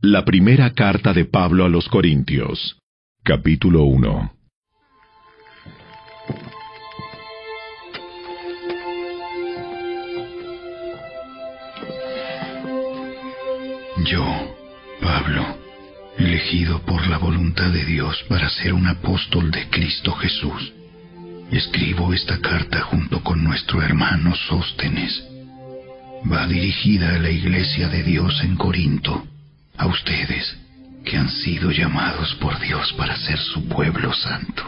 La primera carta de Pablo a los Corintios, capítulo 1. Yo, Pablo, elegido por la voluntad de Dios para ser un apóstol de Cristo Jesús, escribo esta carta junto con nuestro hermano Sóstenes. Va dirigida a la iglesia de Dios en Corinto, a ustedes que han sido llamados por Dios para ser su pueblo santo.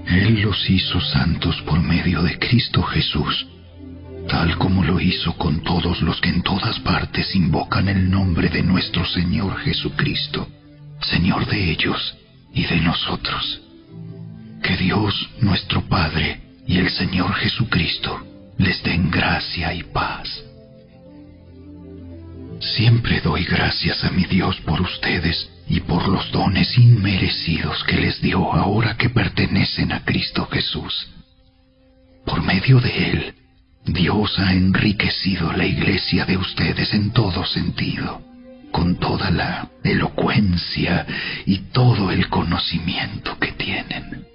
Él los hizo santos por medio de Cristo Jesús, tal como lo hizo con todos los que en todas partes invocan el nombre de nuestro Señor Jesucristo, Señor de ellos y de nosotros. Que Dios, nuestro Padre, y el Señor Jesucristo les den gracia y paz. Siempre doy gracias a mi Dios por ustedes y por los dones inmerecidos que les dio ahora que pertenecen a Cristo Jesús. Por medio de Él, Dios ha enriquecido la iglesia de ustedes en todo sentido, con toda la elocuencia y todo el conocimiento que tienen.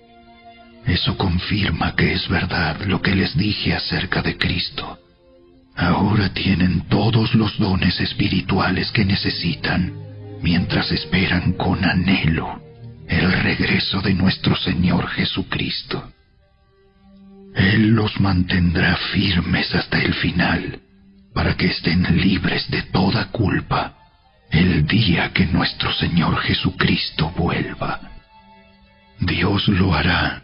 Eso confirma que es verdad lo que les dije acerca de Cristo. Ahora tienen todos los dones espirituales que necesitan, mientras esperan con anhelo el regreso de nuestro Señor Jesucristo. Él los mantendrá firmes hasta el final, para que estén libres de toda culpa el día que nuestro Señor Jesucristo vuelva. Dios lo hará,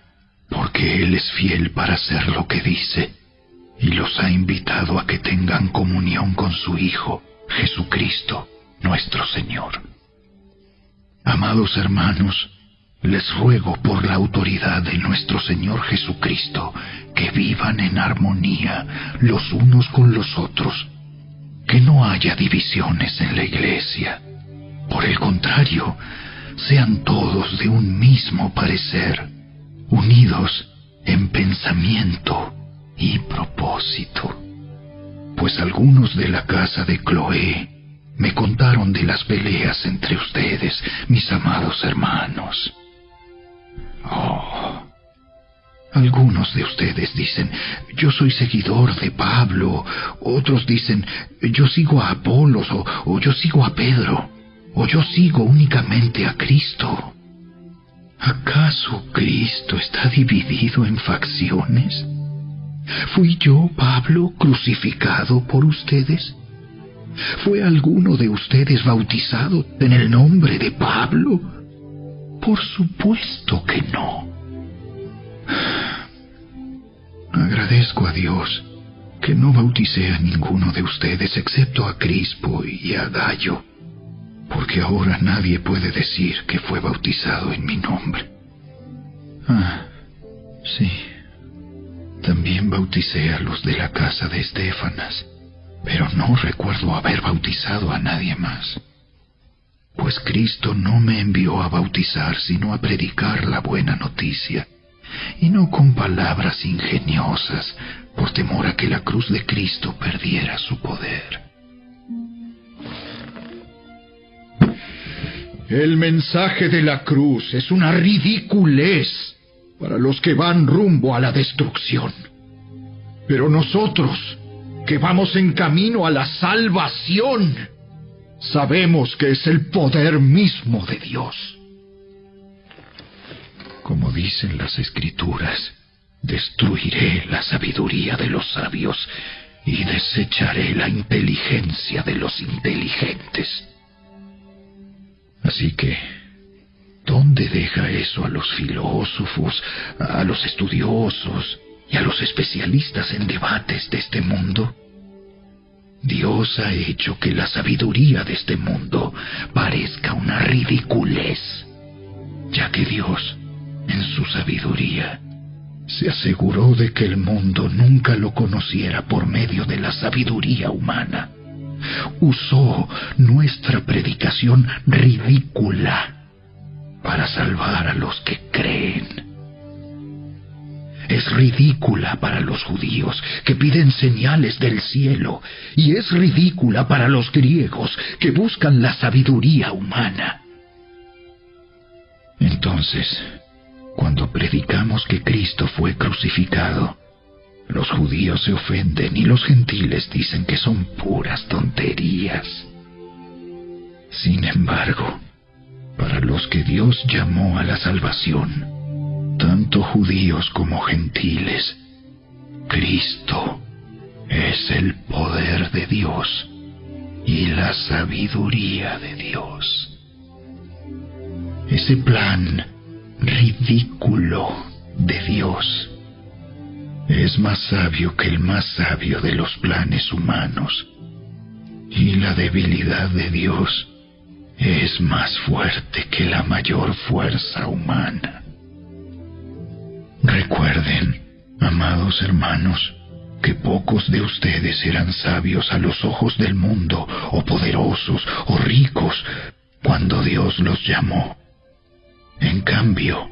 porque Él es fiel para hacer lo que dice, y los ha invitado a que tengan comunión con su Hijo, Jesucristo, nuestro Señor. Amados hermanos, les ruego por la autoridad de nuestro Señor Jesucristo que vivan en armonía los unos con los otros, que no haya divisiones en la iglesia. Por el contrario, sean todos de un mismo parecer, unidos en pensamiento y propósito. Pues algunos de la casa de Cloé me contaron de las peleas entre ustedes, mis amados hermanos. Algunos de ustedes dicen, yo soy seguidor de Pablo. Otros dicen, yo sigo a Apolos, o yo sigo a Pedro, o yo sigo únicamente a Cristo. ¿Acaso Cristo está dividido en facciones? ¿Fui yo, Pablo, crucificado por ustedes? ¿Fue alguno de ustedes bautizado en el nombre de Pablo? Por supuesto que no. Agradezco a Dios que no bauticé a ninguno de ustedes excepto a Crispo y a Gayo, porque ahora nadie puede decir que fue bautizado en mi nombre. Sí. También bauticé a los de la casa de Estéfanas, pero no recuerdo haber bautizado a nadie más. Pues Cristo no me envió a bautizar, sino a predicar la buena noticia, y no con palabras ingeniosas, por temor a que la cruz de Cristo perdiera su poder. El mensaje de la cruz es una ridiculez para los que van rumbo a la destrucción. Pero nosotros, que vamos en camino a la salvación, sabemos que es el poder mismo de Dios. Como dicen las Escrituras, destruiré la sabiduría de los sabios y desecharé la inteligencia de los inteligentes. Así que, ¿dónde deja eso a los filósofos, a los estudiosos y a los especialistas en debates de este mundo? Dios ha hecho que la sabiduría de este mundo parezca una ridiculez, ya que Dios, en su sabiduría, se aseguró de que el mundo nunca lo conociera por medio de la sabiduría humana. Usó nuestra predicación ridícula para salvar a los que creen. es ridícula para los judíos, que piden señales del cielo, y es ridícula para los griegos, que buscan la sabiduría humana. Entonces, cuando predicamos que Cristo fue crucificado, los judíos se ofenden y los gentiles dicen que son puras tonterías. Sin embargo, para los que Dios llamó a la salvación, tanto judíos como gentiles, Cristo es el poder de Dios y la sabiduría de Dios. Ese plan ridículo de Dios es más sabio que el más sabio de los planes humanos, y la debilidad de Dios es más fuerte que la mayor fuerza humana. Recuerden, amados hermanos, que pocos de ustedes eran sabios a los ojos del mundo, o poderosos, o ricos, cuando Dios los llamó. En cambio,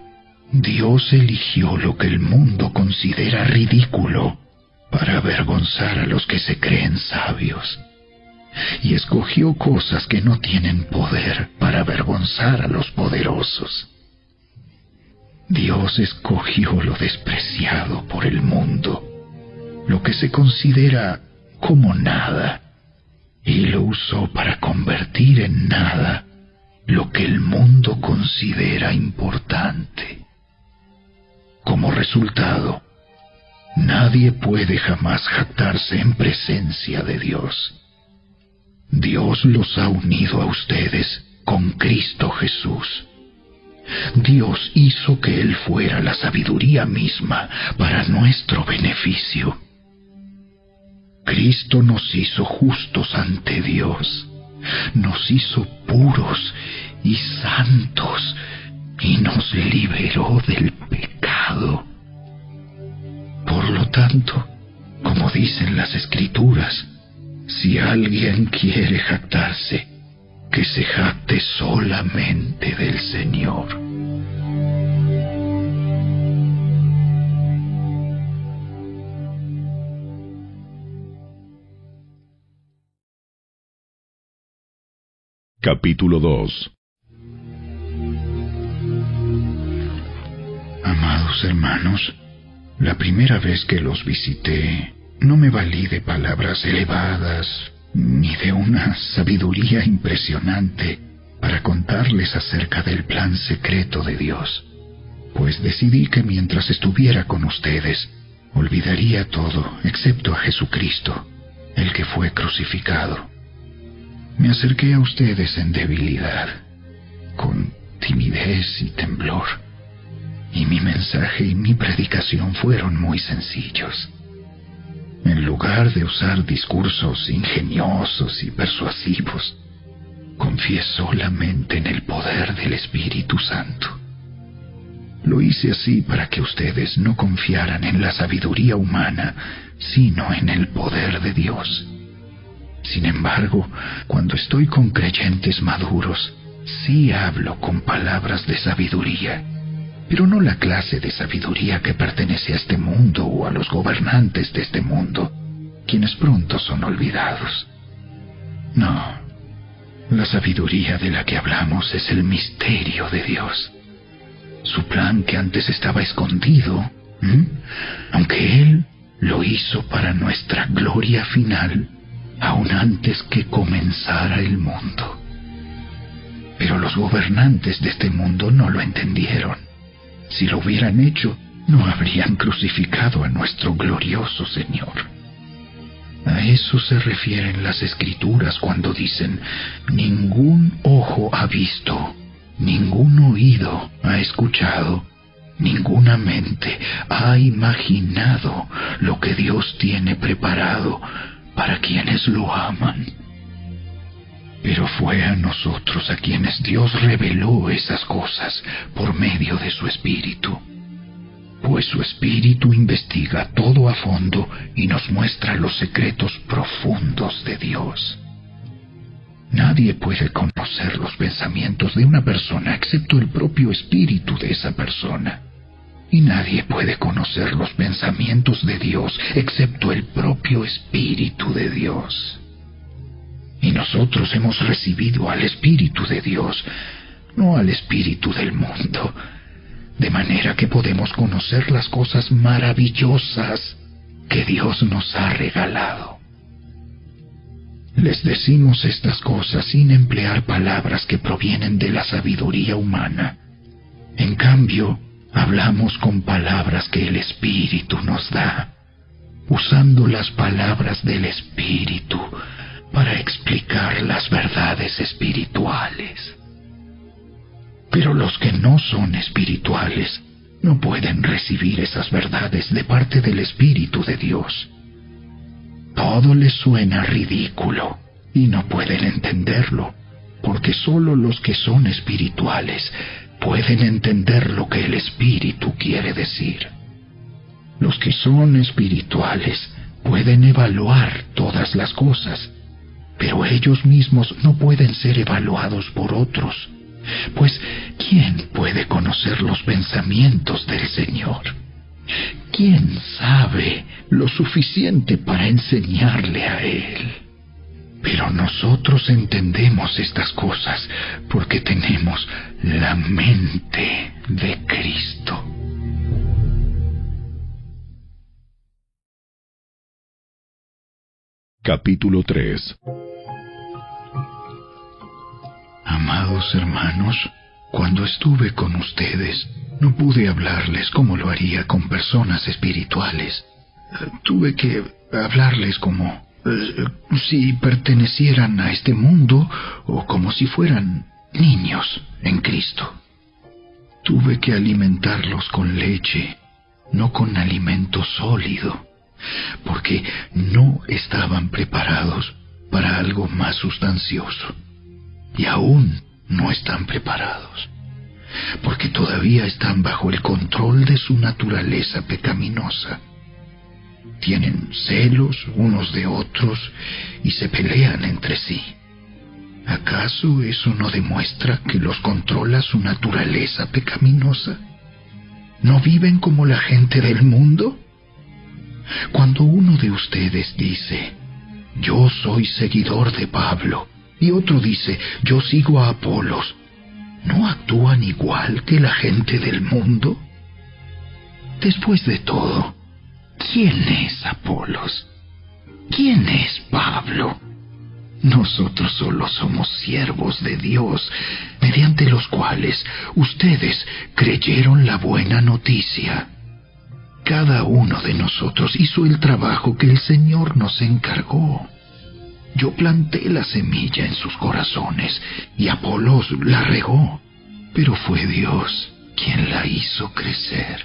Dios eligió lo que el mundo considera ridículo para avergonzar a los que se creen sabios, y escogió cosas que no tienen poder para avergonzar a los poderosos. Dios escogió lo despreciado por el mundo, lo que se considera como nada, y lo usó para convertir en nada lo que el mundo considera importante. Como resultado, nadie puede jamás jactarse en presencia de Dios. Dios los ha unido a ustedes con Cristo Jesús. Dios hizo que Él fuera la sabiduría misma para nuestro beneficio. Cristo nos hizo justos ante Dios, nos hizo puros y santos, y nos liberó del pecado. Por lo tanto, como dicen las Escrituras, si alguien quiere jactarse, que se jacte solamente del Señor. Capítulo 2. Amados hermanos, la primera vez que los visité, no me valí de palabras elevadas ni de una sabiduría impresionante para contarles acerca del plan secreto de Dios, pues decidí que mientras estuviera con ustedes, olvidaría todo excepto a Jesucristo, el que fue crucificado. Me acerqué a ustedes en debilidad, con timidez y temblor, y mi mensaje y mi predicación fueron muy sencillos. En lugar de usar discursos ingeniosos y persuasivos, confié solamente en el poder del Espíritu Santo. Lo hice así para que ustedes no confiaran en la sabiduría humana, sino en el poder de Dios. Sin embargo, cuando estoy con creyentes maduros, sí hablo con palabras de sabiduría, pero no la clase de sabiduría que pertenece a este mundo o a los gobernantes de este mundo, quienes pronto son olvidados. No, la sabiduría de la que hablamos es el misterio de Dios, su plan que antes estaba escondido, aunque Él lo hizo para nuestra gloria final, aún antes que comenzara el mundo. Pero los gobernantes de este mundo no lo entendieron. Si lo hubieran hecho, no habrían crucificado a nuestro glorioso Señor. A eso se refieren las Escrituras cuando dicen: ningún ojo ha visto, ningún oído ha escuchado, ninguna mente ha imaginado lo que Dios tiene preparado para quienes lo aman. Pero fue a nosotros a quienes Dios reveló esas cosas por medio de su Espíritu, pues su Espíritu investiga todo a fondo y nos muestra los secretos profundos de Dios. Nadie puede conocer los pensamientos de una persona excepto el propio Espíritu de esa persona. y nadie puede conocer los pensamientos de Dios excepto el propio Espíritu de Dios. Y nosotros hemos recibido al Espíritu de Dios, no al espíritu del mundo, de manera que podemos conocer las cosas maravillosas que Dios nos ha regalado. Les decimos estas cosas sin emplear palabras que provienen de la sabiduría humana. En cambio, hablamos con palabras que el Espíritu nos da, usando las palabras del Espíritu para explicar las verdades espirituales. Pero los que no son espirituales no pueden recibir esas verdades de parte del Espíritu de Dios. Todo les suena ridículo y no pueden entenderlo, porque solo los que son espirituales pueden entender lo que el Espíritu quiere decir. Los que son espirituales pueden evaluar todas las cosas, pero ellos mismos no pueden ser evaluados por otros, pues ¿quién puede conocer los pensamientos del Señor? ¿Quién sabe lo suficiente para enseñarle a Él? Pero nosotros entendemos estas cosas porque tenemos la mente de Cristo. Capítulo 3. Amados hermanos, cuando estuve con ustedes, no pude hablarles como lo haría con personas espirituales. Tuve que hablarles como si pertenecieran a este mundo o como si fueran niños en Cristo. Tuve que alimentarlos con leche, no con alimento sólido, porque no estaban preparados para algo más sustancioso. Y aún no están preparados, porque todavía están bajo el control de su naturaleza pecaminosa. Tienen celos unos de otros y se pelean entre sí. ¿Acaso eso no demuestra que los controla su naturaleza pecaminosa? ¿No viven como la gente del mundo? Cuando uno de ustedes dice, yo soy seguidor de Pablo, y otro dice, yo sigo a Apolos, ¿no actúan igual que la gente del mundo? Después de todo, ¿quién es Apolos? ¿Quién es Pablo? Nosotros solo somos siervos de Dios, mediante los cuales ustedes creyeron la buena noticia. Cada uno de nosotros hizo el trabajo que el Señor nos encargó. Yo planté la semilla en sus corazones y Apolos la regó, pero fue Dios quien la hizo crecer.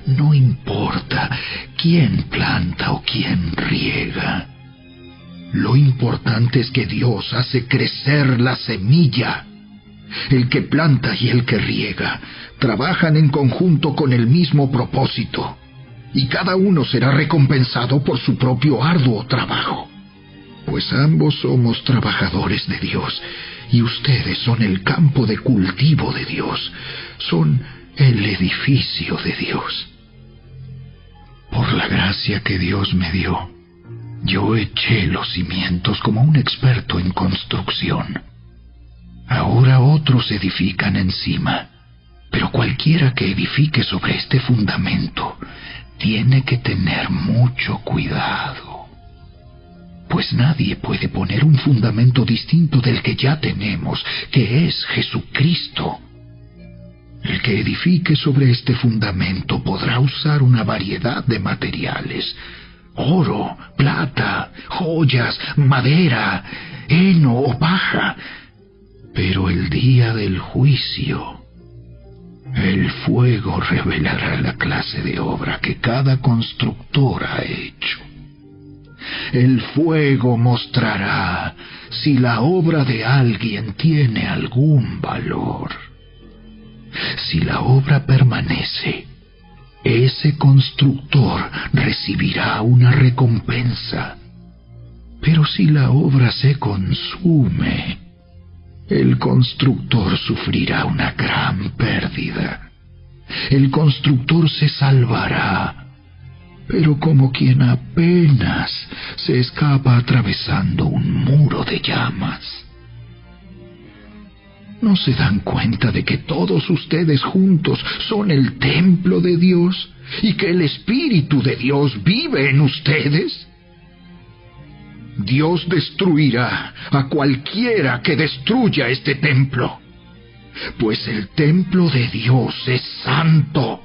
No importa quién planta o quién riega. Lo importante es que Dios hace crecer la semilla. El que planta y el que riega trabajan en conjunto con el mismo propósito, y cada uno será recompensado por su propio arduo trabajo. Pues ambos somos trabajadores de Dios, y ustedes son el campo de cultivo de Dios, son el edificio de Dios. Por la gracia que Dios me dio, yo eché los cimientos como un experto en construcción. Ahora otros edifican encima, pero cualquiera que edifique sobre este fundamento tiene que tener mucho cuidado. Pues nadie puede poner un fundamento distinto del que ya tenemos, que es Jesucristo. El que edifique sobre este fundamento podrá usar una variedad de materiales: oro, plata, joyas, madera, heno o paja. Pero el día del juicio, el fuego revelará la clase de obra que cada constructor ha hecho. El fuego mostrará si la obra de alguien tiene algún valor. Si la obra permanece, ese constructor recibirá una recompensa. Pero si la obra se consume, el constructor sufrirá una gran pérdida. El constructor se salvará, pero como quien apenas se escapa atravesando un muro de llamas. ¿No se dan cuenta de que todos ustedes juntos son el templo de Dios y que el Espíritu de Dios vive en ustedes? Dios destruirá a cualquiera que destruya este templo, pues el templo de Dios es santo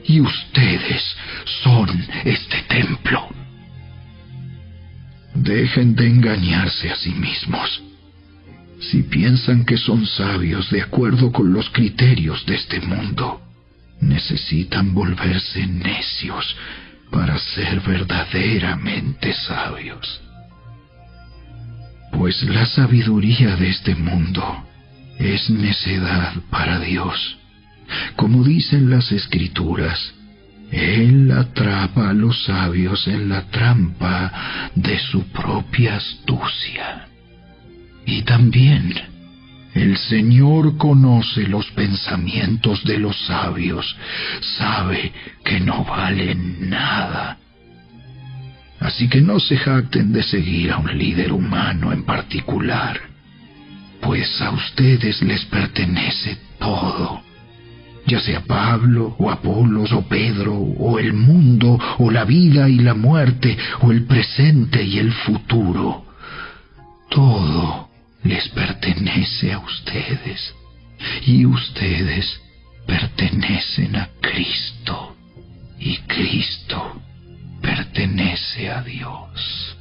y ustedes son este templo. Dejen de engañarse a sí mismos. Si piensan que son sabios de acuerdo con los criterios de este mundo, necesitan volverse necios para ser verdaderamente sabios. Pues la sabiduría de este mundo es necedad para Dios. Como dicen las Escrituras, Él atrapa a los sabios en la trampa de su propia astucia. Y también el Señor conoce los pensamientos de los sabios, sabe que no valen nada. Así que no se jacten de seguir a un líder humano en particular, pues a ustedes les pertenece todo, ya sea Pablo, o Apolos, o Pedro, o el mundo, o la vida y la muerte, o el presente y el futuro. Todo les pertenece a ustedes, y ustedes pertenecen a Cristo, y Cristo pertenece a Dios.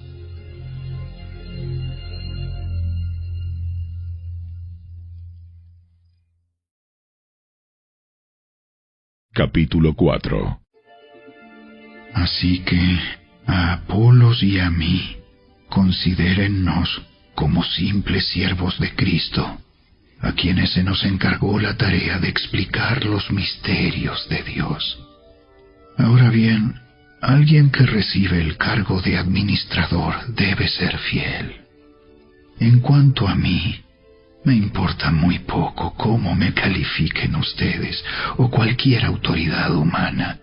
Capítulo 4. Así que a Apolos y a mí, considérennos como simples siervos de Cristo, a quienes se nos encargó la tarea de explicar los misterios de Dios. Ahora bien, alguien que recibe el cargo de administrador debe ser fiel. En cuanto a mí, me importa muy poco cómo me califiquen ustedes o cualquier autoridad humana.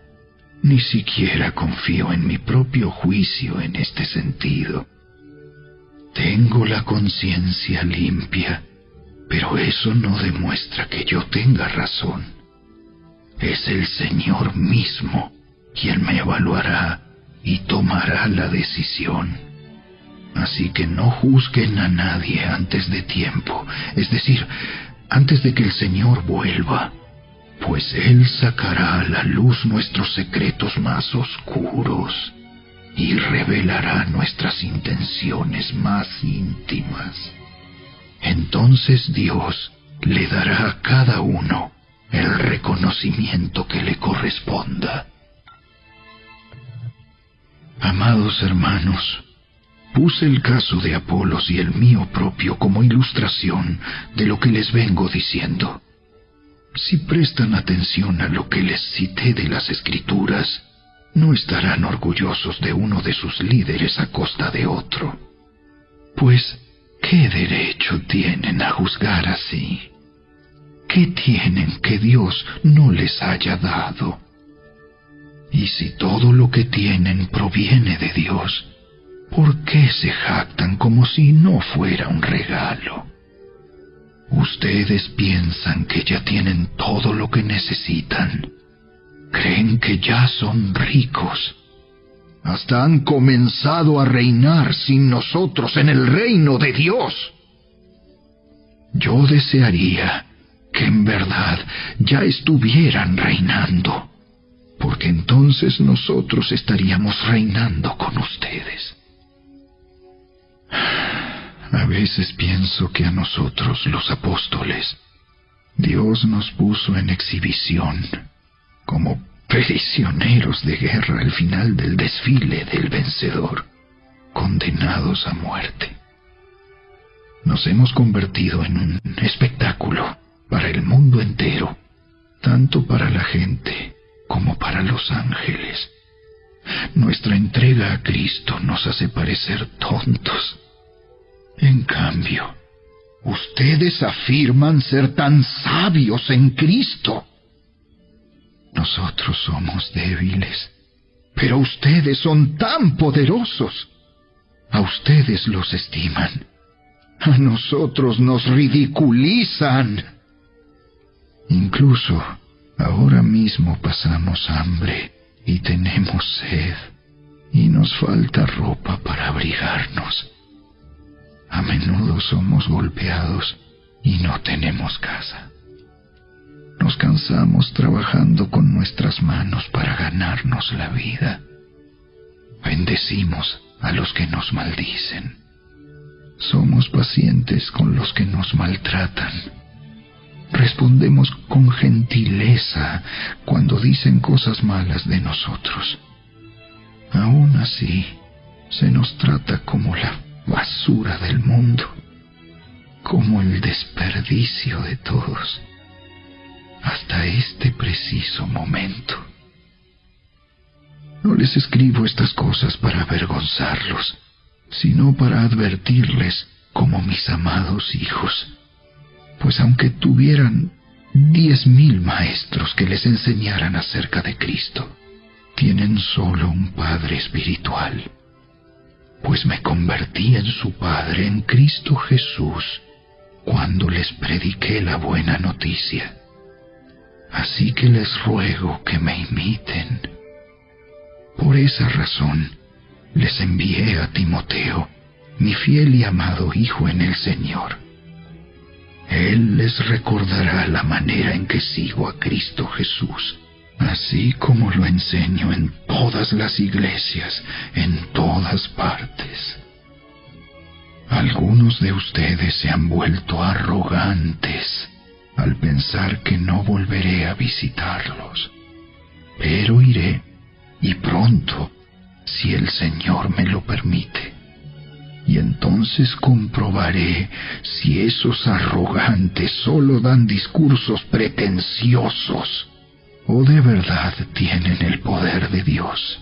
Ni siquiera confío en mi propio juicio en este sentido. Tengo la conciencia limpia, pero eso no demuestra que yo tenga razón. Es el Señor mismo quien me evaluará y tomará la decisión. Así que no juzguen a nadie antes de tiempo, es decir, antes de que el Señor vuelva, pues Él sacará a la luz nuestros secretos más oscuros y revelará nuestras intenciones más íntimas. Entonces Dios le dará a cada uno el reconocimiento que le corresponda. Amados hermanos, puse el caso de Apolos y el mío propio como ilustración de lo que les vengo diciendo. Si prestan atención a lo que les cité de las Escrituras, no estarán orgullosos de uno de sus líderes a costa de otro. Pues, ¿qué derecho tienen a juzgar así? ¿Qué tienen que Dios no les haya dado? Y si todo lo que tienen proviene de Dios, ¿por qué se jactan como si no fuera un regalo? Ustedes piensan que ya tienen todo lo que necesitan. Creen que ya son ricos. Hasta han comenzado a reinar sin nosotros en el reino de Dios. Yo desearía que en verdad ya estuvieran reinando, porque entonces nosotros estaríamos reinando con ustedes. A veces pienso que a nosotros, los apóstoles, Dios nos puso en exhibición, como prisioneros de guerra al final del desfile del vencedor, condenados a muerte. Nos hemos convertido en un espectáculo para el mundo entero, tanto para la gente como para los ángeles. Nuestra entrega a Cristo nos hace parecer tontos. En cambio, ustedes afirman ser tan sabios en Cristo. Nosotros somos débiles, pero ustedes son tan poderosos. A ustedes los estiman. A nosotros nos ridiculizan. Incluso ahora mismo pasamos hambre y tenemos sed, y nos falta ropa para abrigarnos. A menudo somos golpeados y no tenemos casa. Nos cansamos trabajando con nuestras manos para ganarnos la vida. Bendecimos a los que nos maldicen. Somos pacientes con los que nos maltratan. Respondemos con gentileza cuando dicen cosas malas de nosotros. Aún así, se nos trata como la basura del mundo, como el desperdicio de todos, hasta este preciso momento. No les escribo estas cosas para avergonzarlos, sino para advertirles como mis amados hijos, pues aunque tuvieran 10,000 maestros que les enseñaran acerca de Cristo, tienen solo un Padre espiritual, pues me convertí en su Padre en Cristo Jesús cuando les prediqué la buena noticia. Así que les ruego que me imiten. Por esa razón, les envié a Timoteo, mi fiel y amado hijo en el Señor. Él les recordará la manera en que sigo a Cristo Jesús, así como lo enseño en todas las iglesias, en todas partes. Algunos de ustedes se han vuelto arrogantes al pensar que no volveré a visitarlos, pero iré, y pronto, si el Señor me lo permite. Y entonces comprobaré si esos arrogantes solo dan discursos pretenciosos o de verdad tienen el poder de Dios.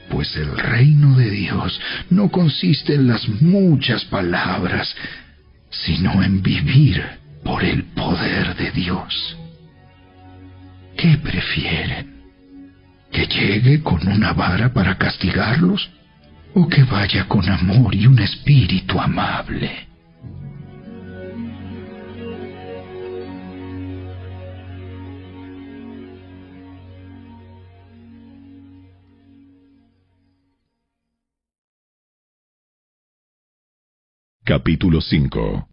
Pues el reino de Dios no consiste en las muchas palabras, sino en vivir por el poder de Dios. ¿Qué prefieren? ¿Que llegue con una vara para castigarlos? ¿O que vaya con amor y un espíritu amable? Capítulo 5.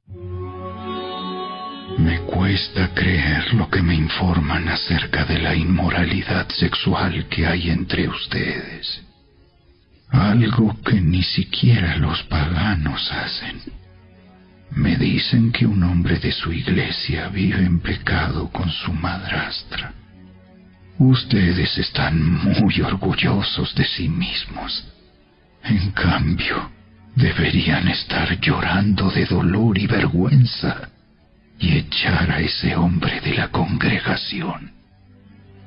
Me cuesta creer lo que me informan acerca de la inmoralidad sexual que hay entre ustedes. Algo que ni siquiera los paganos hacen. Me dicen que un hombre de su iglesia vive en pecado con su madrastra. Ustedes están muy orgullosos de sí mismos. En cambio, deberían estar llorando de dolor y vergüenza y echar a ese hombre de la congregación.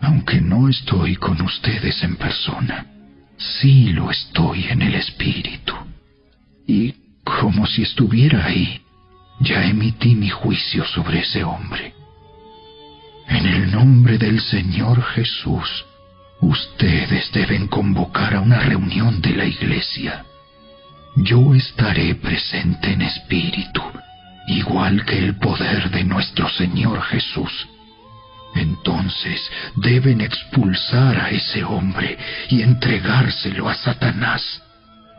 Aunque no estoy con ustedes en persona, sí lo estoy en el espíritu. Y como si estuviera ahí, ya emití mi juicio sobre ese hombre. En el nombre del Señor Jesús, ustedes deben convocar a una reunión de la iglesia. Yo estaré presente en espíritu, igual que el poder de nuestro Señor Jesús. Entonces deben expulsar a ese hombre y entregárselo a Satanás,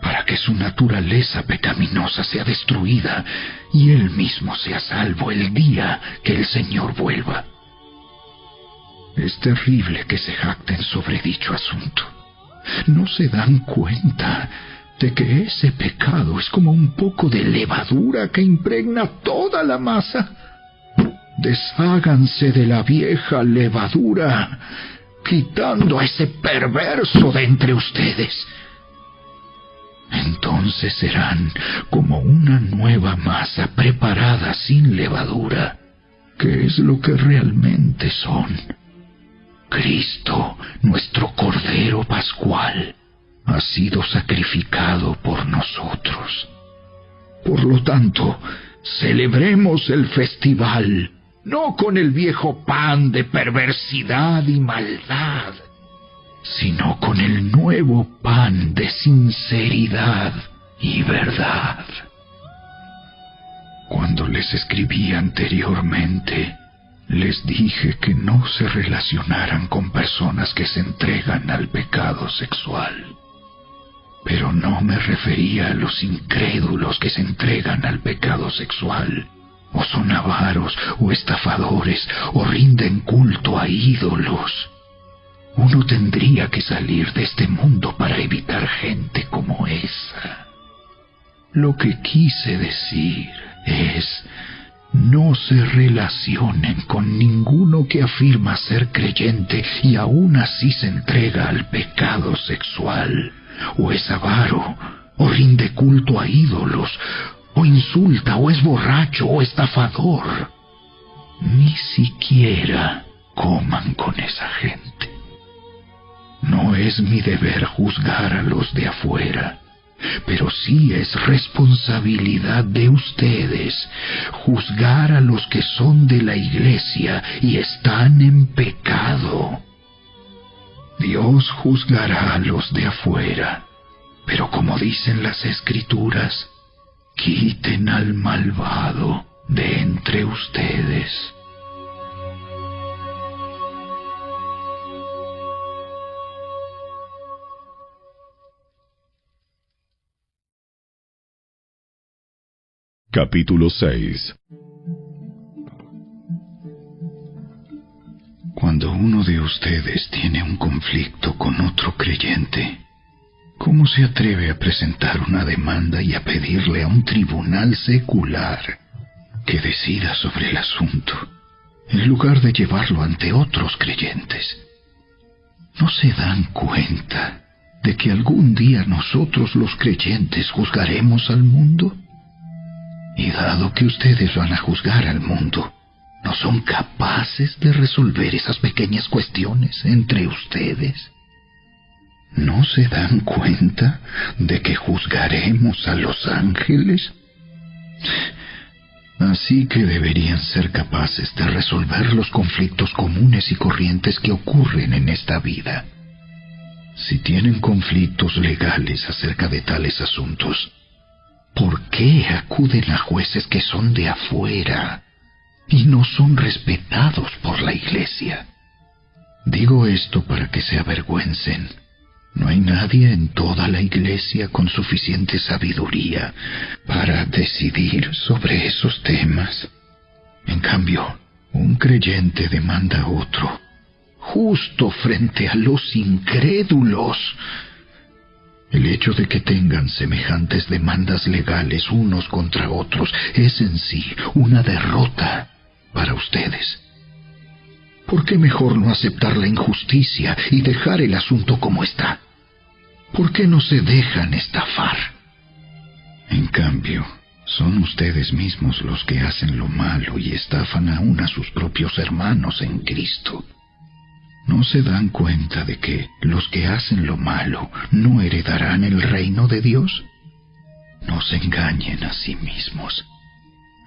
para que su naturaleza pecaminosa sea destruida y él mismo sea salvo el día que el Señor vuelva. Es terrible que se jacten sobre dicho asunto. ¿No se dan cuenta de que ese pecado es como un poco de levadura que impregna toda la masa? Desháganse de la vieja levadura, quitando a ese perverso de entre ustedes. Entonces serán como una nueva masa preparada sin levadura, que es lo que realmente son. Cristo, nuestro Cordero Pascual, ha sido sacrificado por nosotros. Por lo tanto, celebremos el festival, no con el viejo pan de perversidad y maldad, sino con el nuevo pan de sinceridad y verdad. Cuando les escribí anteriormente, les dije que no se relacionaran con personas que se entregan al pecado sexual. Pero no me refería a los incrédulos que se entregan al pecado sexual, o son avaros, o estafadores, o rinden culto a ídolos. Uno tendría que salir de este mundo para evitar gente como esa. Lo que quise decir es: no se relacionen con ninguno que afirma ser creyente y aún así se entrega al pecado sexual, o es avaro, o rinde culto a ídolos, o insulta, o es borracho, o estafador. Ni siquiera coman con esa gente. No es mi deber juzgar a los de afuera, pero sí es responsabilidad de ustedes juzgar a los que son de la iglesia y están en pecado. Dios juzgará a los de afuera, pero como dicen las Escrituras, quiten al malvado de entre ustedes. Capítulo 6. Cuando uno de ustedes tiene un conflicto con otro creyente, ¿cómo se atreve a presentar una demanda y a pedirle a un tribunal secular que decida sobre el asunto, en lugar de llevarlo ante otros creyentes? ¿No se dan cuenta de que algún día nosotros los creyentes juzgaremos al mundo? Y dado que ustedes van a juzgar al mundo, ¿no son capaces de resolver esas pequeñas cuestiones entre ustedes? ¿No se dan cuenta de que juzgaremos a los ángeles? Así que deberían ser capaces de resolver los conflictos comunes y corrientes que ocurren en esta vida. Si tienen conflictos legales acerca de tales asuntos, ¿por qué acuden a jueces que son de afuera y no son respetados por la iglesia? Digo esto para que se avergüencen. No hay nadie en toda la iglesia con suficiente sabiduría para decidir sobre esos temas. En cambio, un creyente demanda a otro, justo frente a los incrédulos. El hecho de que tengan semejantes demandas legales unos contra otros es en sí una derrota para ustedes. ¿Por qué mejor no aceptar la injusticia y dejar el asunto como está? ¿Por qué no se dejan estafar? En cambio, son ustedes mismos los que hacen lo malo y estafan aún a sus propios hermanos en Cristo. ¿No se dan cuenta de que los que hacen lo malo no heredarán el reino de Dios? No se engañen a sí mismos.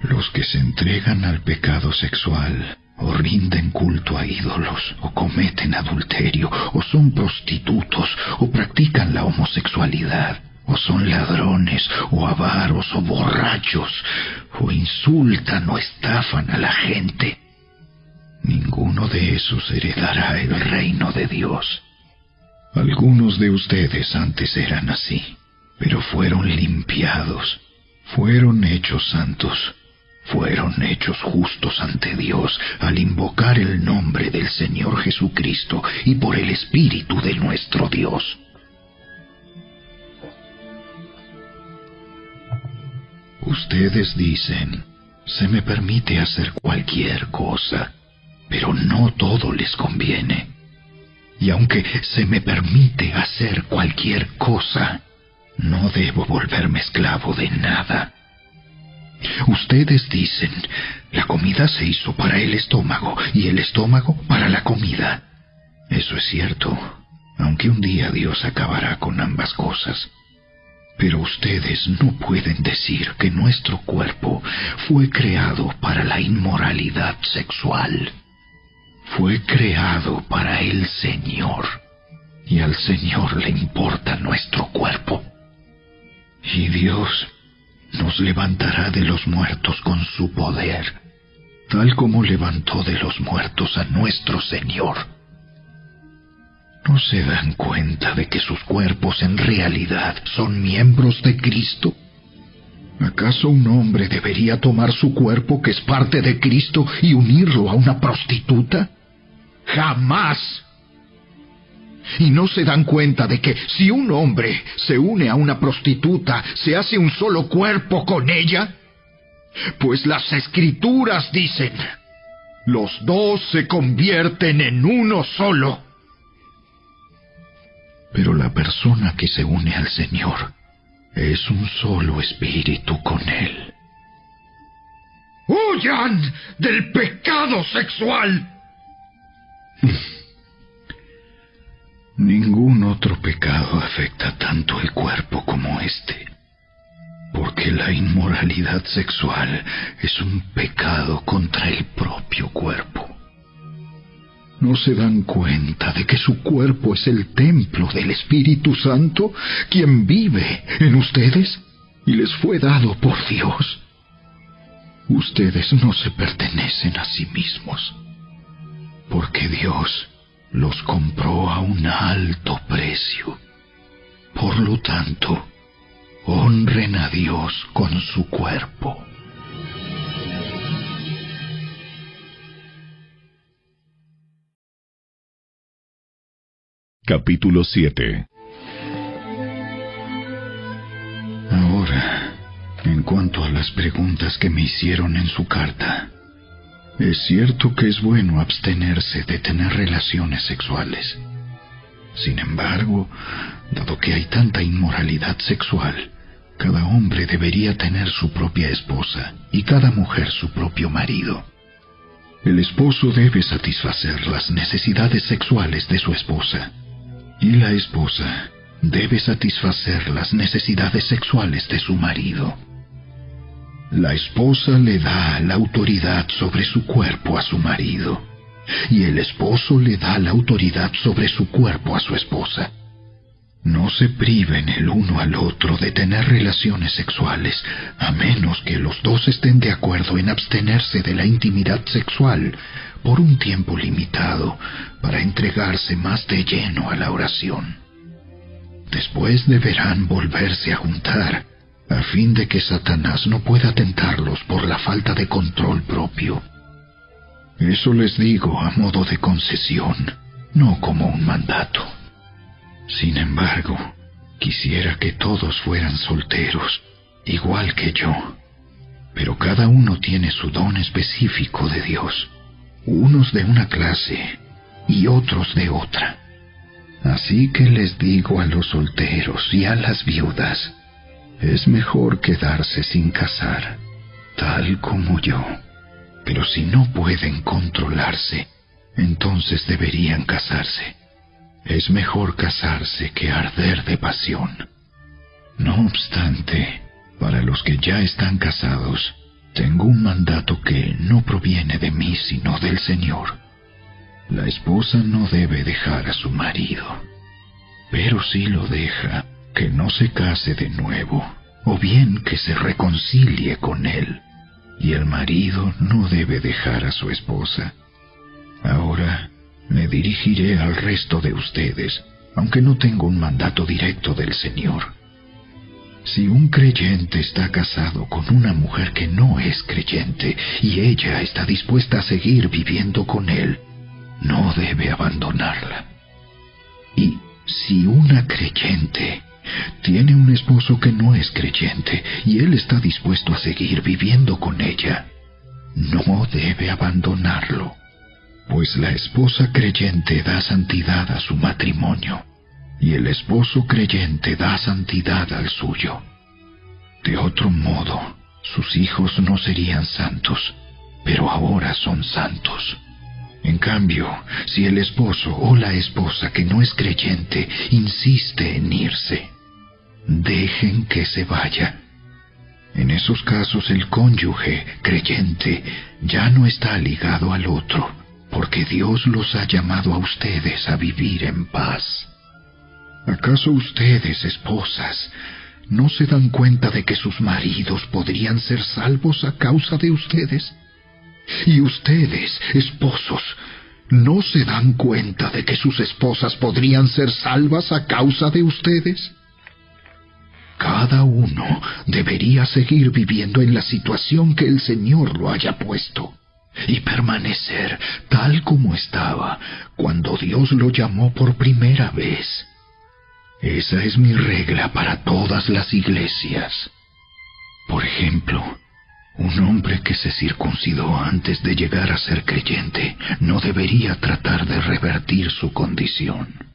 Los que se entregan al pecado sexual, o rinden culto a ídolos, o cometen adulterio, o son prostitutos, o practican la homosexualidad, o son ladrones, o avaros, o borrachos, o insultan o estafan a la gente, ninguno de esos heredará el reino de Dios. Algunos de ustedes antes eran así, pero fueron limpiados, fueron hechos santos, fueron hechos justos ante Dios al invocar el nombre del Señor Jesucristo y por el Espíritu de nuestro Dios. Ustedes dicen, se me permite hacer cualquier cosa, pero no todo les conviene. Y aunque se me permite hacer cualquier cosa, no debo volverme esclavo de nada. Ustedes dicen, la comida se hizo para el estómago y el estómago para la comida. Eso es cierto, aunque un día Dios acabará con ambas cosas. Pero ustedes no pueden decir que nuestro cuerpo fue creado para la inmoralidad sexual. Fue creado para el Señor, y al Señor le importa nuestro cuerpo. Y Dios nos levantará de los muertos con su poder, tal como levantó de los muertos a nuestro Señor. ¿No se dan cuenta de que sus cuerpos en realidad son miembros de Cristo? ¿Acaso un hombre debería tomar su cuerpo, que es parte de Cristo, y unirlo a una prostituta? ¡Jamás! ¿Y no se dan cuenta de que si un hombre se une a una prostituta, se hace un solo cuerpo con ella? Pues las Escrituras dicen: los dos se convierten en uno solo. Pero la persona que se une al Señor es un solo espíritu con Él. ¡Huyan del pecado sexual! Ningún otro pecado afecta tanto el cuerpo como este, porque la inmoralidad sexual es un pecado contra el propio cuerpo. ¿No se dan cuenta de que su cuerpo es el templo del Espíritu Santo, quien vive en ustedes y les fue dado por Dios? Ustedes no se pertenecen a sí mismos, porque Dios los compró a un alto precio. Por lo tanto, honren a Dios con su cuerpo. Capítulo 7. Ahora, en cuanto a las preguntas que me hicieron en su carta, es cierto que es bueno abstenerse de tener relaciones sexuales. Sin embargo, dado que hay tanta inmoralidad sexual, cada hombre debería tener su propia esposa y cada mujer su propio marido. El esposo debe satisfacer las necesidades sexuales de su esposa, y la esposa debe satisfacer las necesidades sexuales de su marido. La esposa le da la autoridad sobre su cuerpo a su marido, y el esposo le da la autoridad sobre su cuerpo a su esposa. No se priven el uno al otro de tener relaciones sexuales, a menos que los dos estén de acuerdo en abstenerse de la intimidad sexual por un tiempo limitado, para entregarse más de lleno a la oración. Después deberán volverse a juntar, a fin de que Satanás no pueda tentarlos por la falta de control propio. Eso les digo a modo de concesión, no como un mandato. Sin embargo, quisiera que todos fueran solteros, igual que yo. Pero cada uno tiene su don específico de Dios, unos de una clase y otros de otra. Así que les digo a los solteros y a las viudas, es mejor quedarse sin casar, tal como yo. Pero si no pueden controlarse, entonces deberían casarse. Es mejor casarse que arder de pasión. No obstante, para los que ya están casados, tengo un mandato que no proviene de mí sino del Señor. La esposa no debe dejar a su marido, pero si lo deja, que no se case de nuevo, o bien que se reconcilie con él, y el marido no debe dejar a su esposa. Ahora me dirigiré al resto de ustedes, aunque no tengo un mandato directo del Señor. Si un creyente está casado con una mujer que no es creyente y ella está dispuesta a seguir viviendo con él, no debe abandonarla. Y si una creyente tiene un esposo que no es creyente y él está dispuesto a seguir viviendo con ella, no debe abandonarlo, pues la esposa creyente da santidad a su matrimonio, y el esposo creyente da santidad al suyo. De otro modo, sus hijos no serían santos, pero ahora son santos. En cambio, si el esposo o la esposa que no es creyente insiste en irse, dejen que se vaya. En esos casos el cónyuge creyente ya no está ligado al otro, porque Dios los ha llamado a ustedes a vivir en paz. ¿Acaso ustedes, esposas, no se dan cuenta de que sus maridos podrían ser salvos a causa de ustedes? ¿Y ustedes, esposos, no se dan cuenta de que sus esposas podrían ser salvas a causa de ustedes? Cada uno debería seguir viviendo en la situación que el Señor lo haya puesto y permanecer tal como estaba cuando Dios lo llamó por primera vez. Esa es mi regla para todas las iglesias. Por ejemplo, un hombre que se circuncidó antes de llegar a ser creyente no debería tratar de revertir su condición.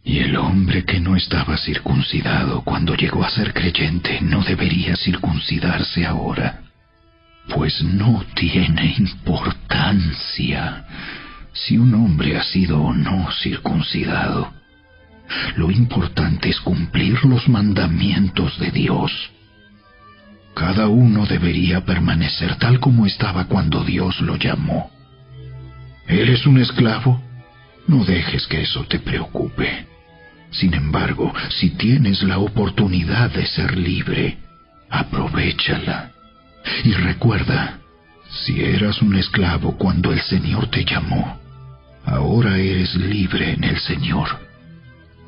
Y el hombre que no estaba circuncidado cuando llegó a ser creyente no debería circuncidarse ahora, pues no tiene importancia si un hombre ha sido o no circuncidado. Lo importante es cumplir los mandamientos de Dios. Cada uno debería permanecer tal como estaba cuando Dios lo llamó. ¿Eres un esclavo? No dejes que eso te preocupe. Sin embargo, si tienes la oportunidad de ser libre, aprovéchala. Y recuerda, si eras un esclavo cuando el Señor te llamó, ahora eres libre en el Señor.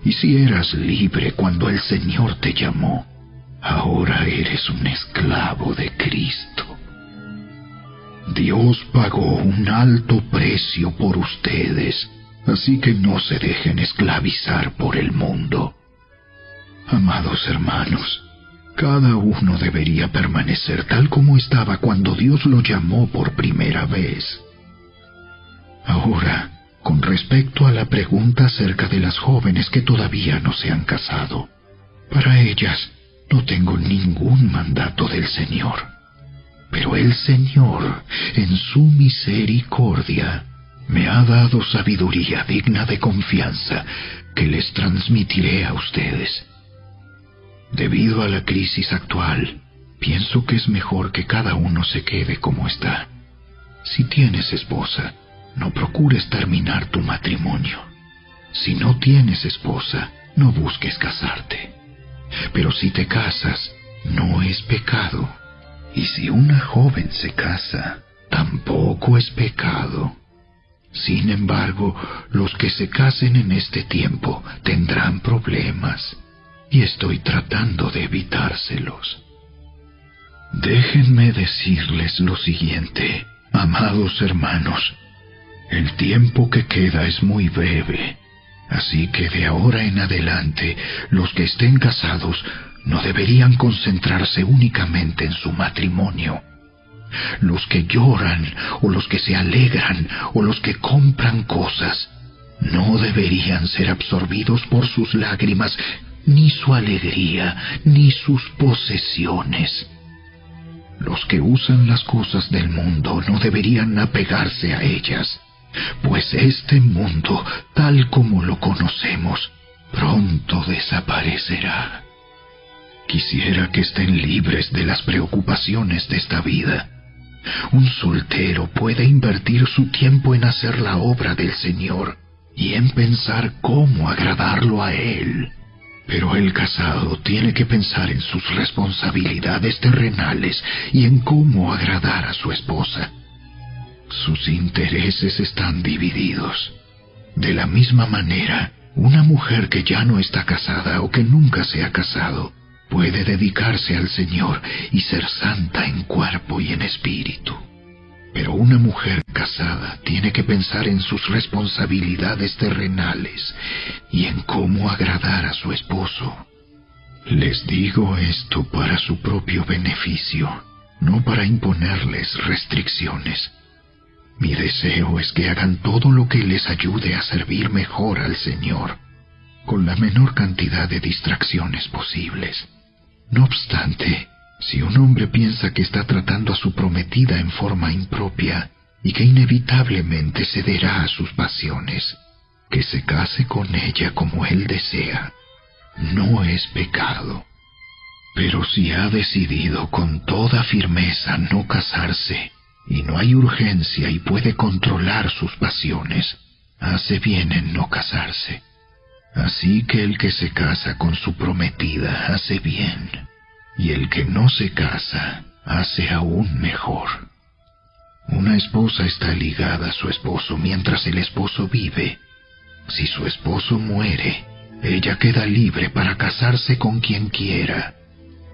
Y si eras libre cuando el Señor te llamó, ahora eres un esclavo de Cristo. Dios pagó un alto precio por ustedes, así que no se dejen esclavizar por el mundo. Amados hermanos, cada uno debería permanecer tal como estaba cuando Dios lo llamó por primera vez. Ahora, con respecto a la pregunta acerca de las jóvenes que todavía no se han casado, para ellas no tengo ningún mandato del Señor. Pero el Señor, en su misericordia, me ha dado sabiduría digna de confianza que les transmitiré a ustedes. Debido a la crisis actual, pienso que es mejor que cada uno se quede como está. Si tienes esposa, no procures terminar tu matrimonio. Si no tienes esposa, no busques casarte. Pero si te casas, no es pecado. Y si una joven se casa, tampoco es pecado. Sin embargo, los que se casen en este tiempo tendrán problemas, y estoy tratando de evitárselos. Déjenme decirles lo siguiente, amados hermanos. El tiempo que queda es muy breve, así que de ahora en adelante, los que estén casados no deberían concentrarse únicamente en su matrimonio. Los que lloran, o los que se alegran, o los que compran cosas, no deberían ser absorbidos por sus lágrimas, ni su alegría, ni sus posesiones. Los que usan las cosas del mundo no deberían apegarse a ellas, pues este mundo, tal como lo conocemos, pronto desaparecerá. Quisiera que estén libres de las preocupaciones de esta vida. Un soltero puede invertir su tiempo en hacer la obra del Señor y en pensar cómo agradarlo a Él. Pero el casado tiene que pensar en sus responsabilidades terrenales y en cómo agradar a su esposa. Sus intereses están divididos. De la misma manera, una mujer que ya no está casada o que nunca se ha casado puede dedicarse al Señor y ser santa en cuerpo y en espíritu. Pero una mujer casada tiene que pensar en sus responsabilidades terrenales y en cómo agradar a su esposo. Les digo esto para su propio beneficio, no para imponerles restricciones. Mi deseo es que hagan todo lo que les ayude a servir mejor al Señor, con la menor cantidad de distracciones posibles. No obstante, si un hombre piensa que está tratando a su prometida en forma impropia y que inevitablemente cederá a sus pasiones, que se case con ella como él desea. No es pecado, Pero si ha decidido con toda firmeza no casarse, y no hay urgencia y puede controlar sus pasiones, hace bien en no casarse. Así que el que se casa con su prometida hace bien, y el que no se casa hace aún mejor. Una esposa está ligada a su esposo mientras el esposo vive. Si su esposo muere, ella queda libre para casarse con quien quiera,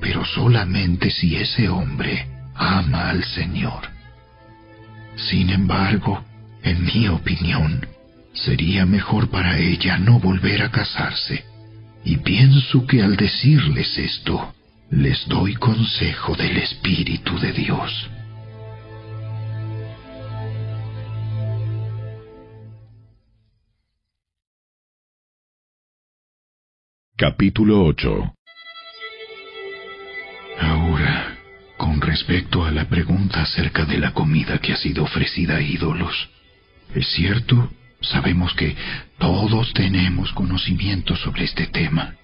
pero solamente si ese hombre ama al Señor. Sin embargo, en mi opinión, sería mejor para ella no volver a casarse, y pienso que al decirles esto, les doy consejo del Espíritu de Dios. Capítulo 8. Ahora, con respecto a la pregunta acerca de la comida que ha sido ofrecida a ídolos, es cierto, sabemos que todos tenemos conocimiento sobre este tema.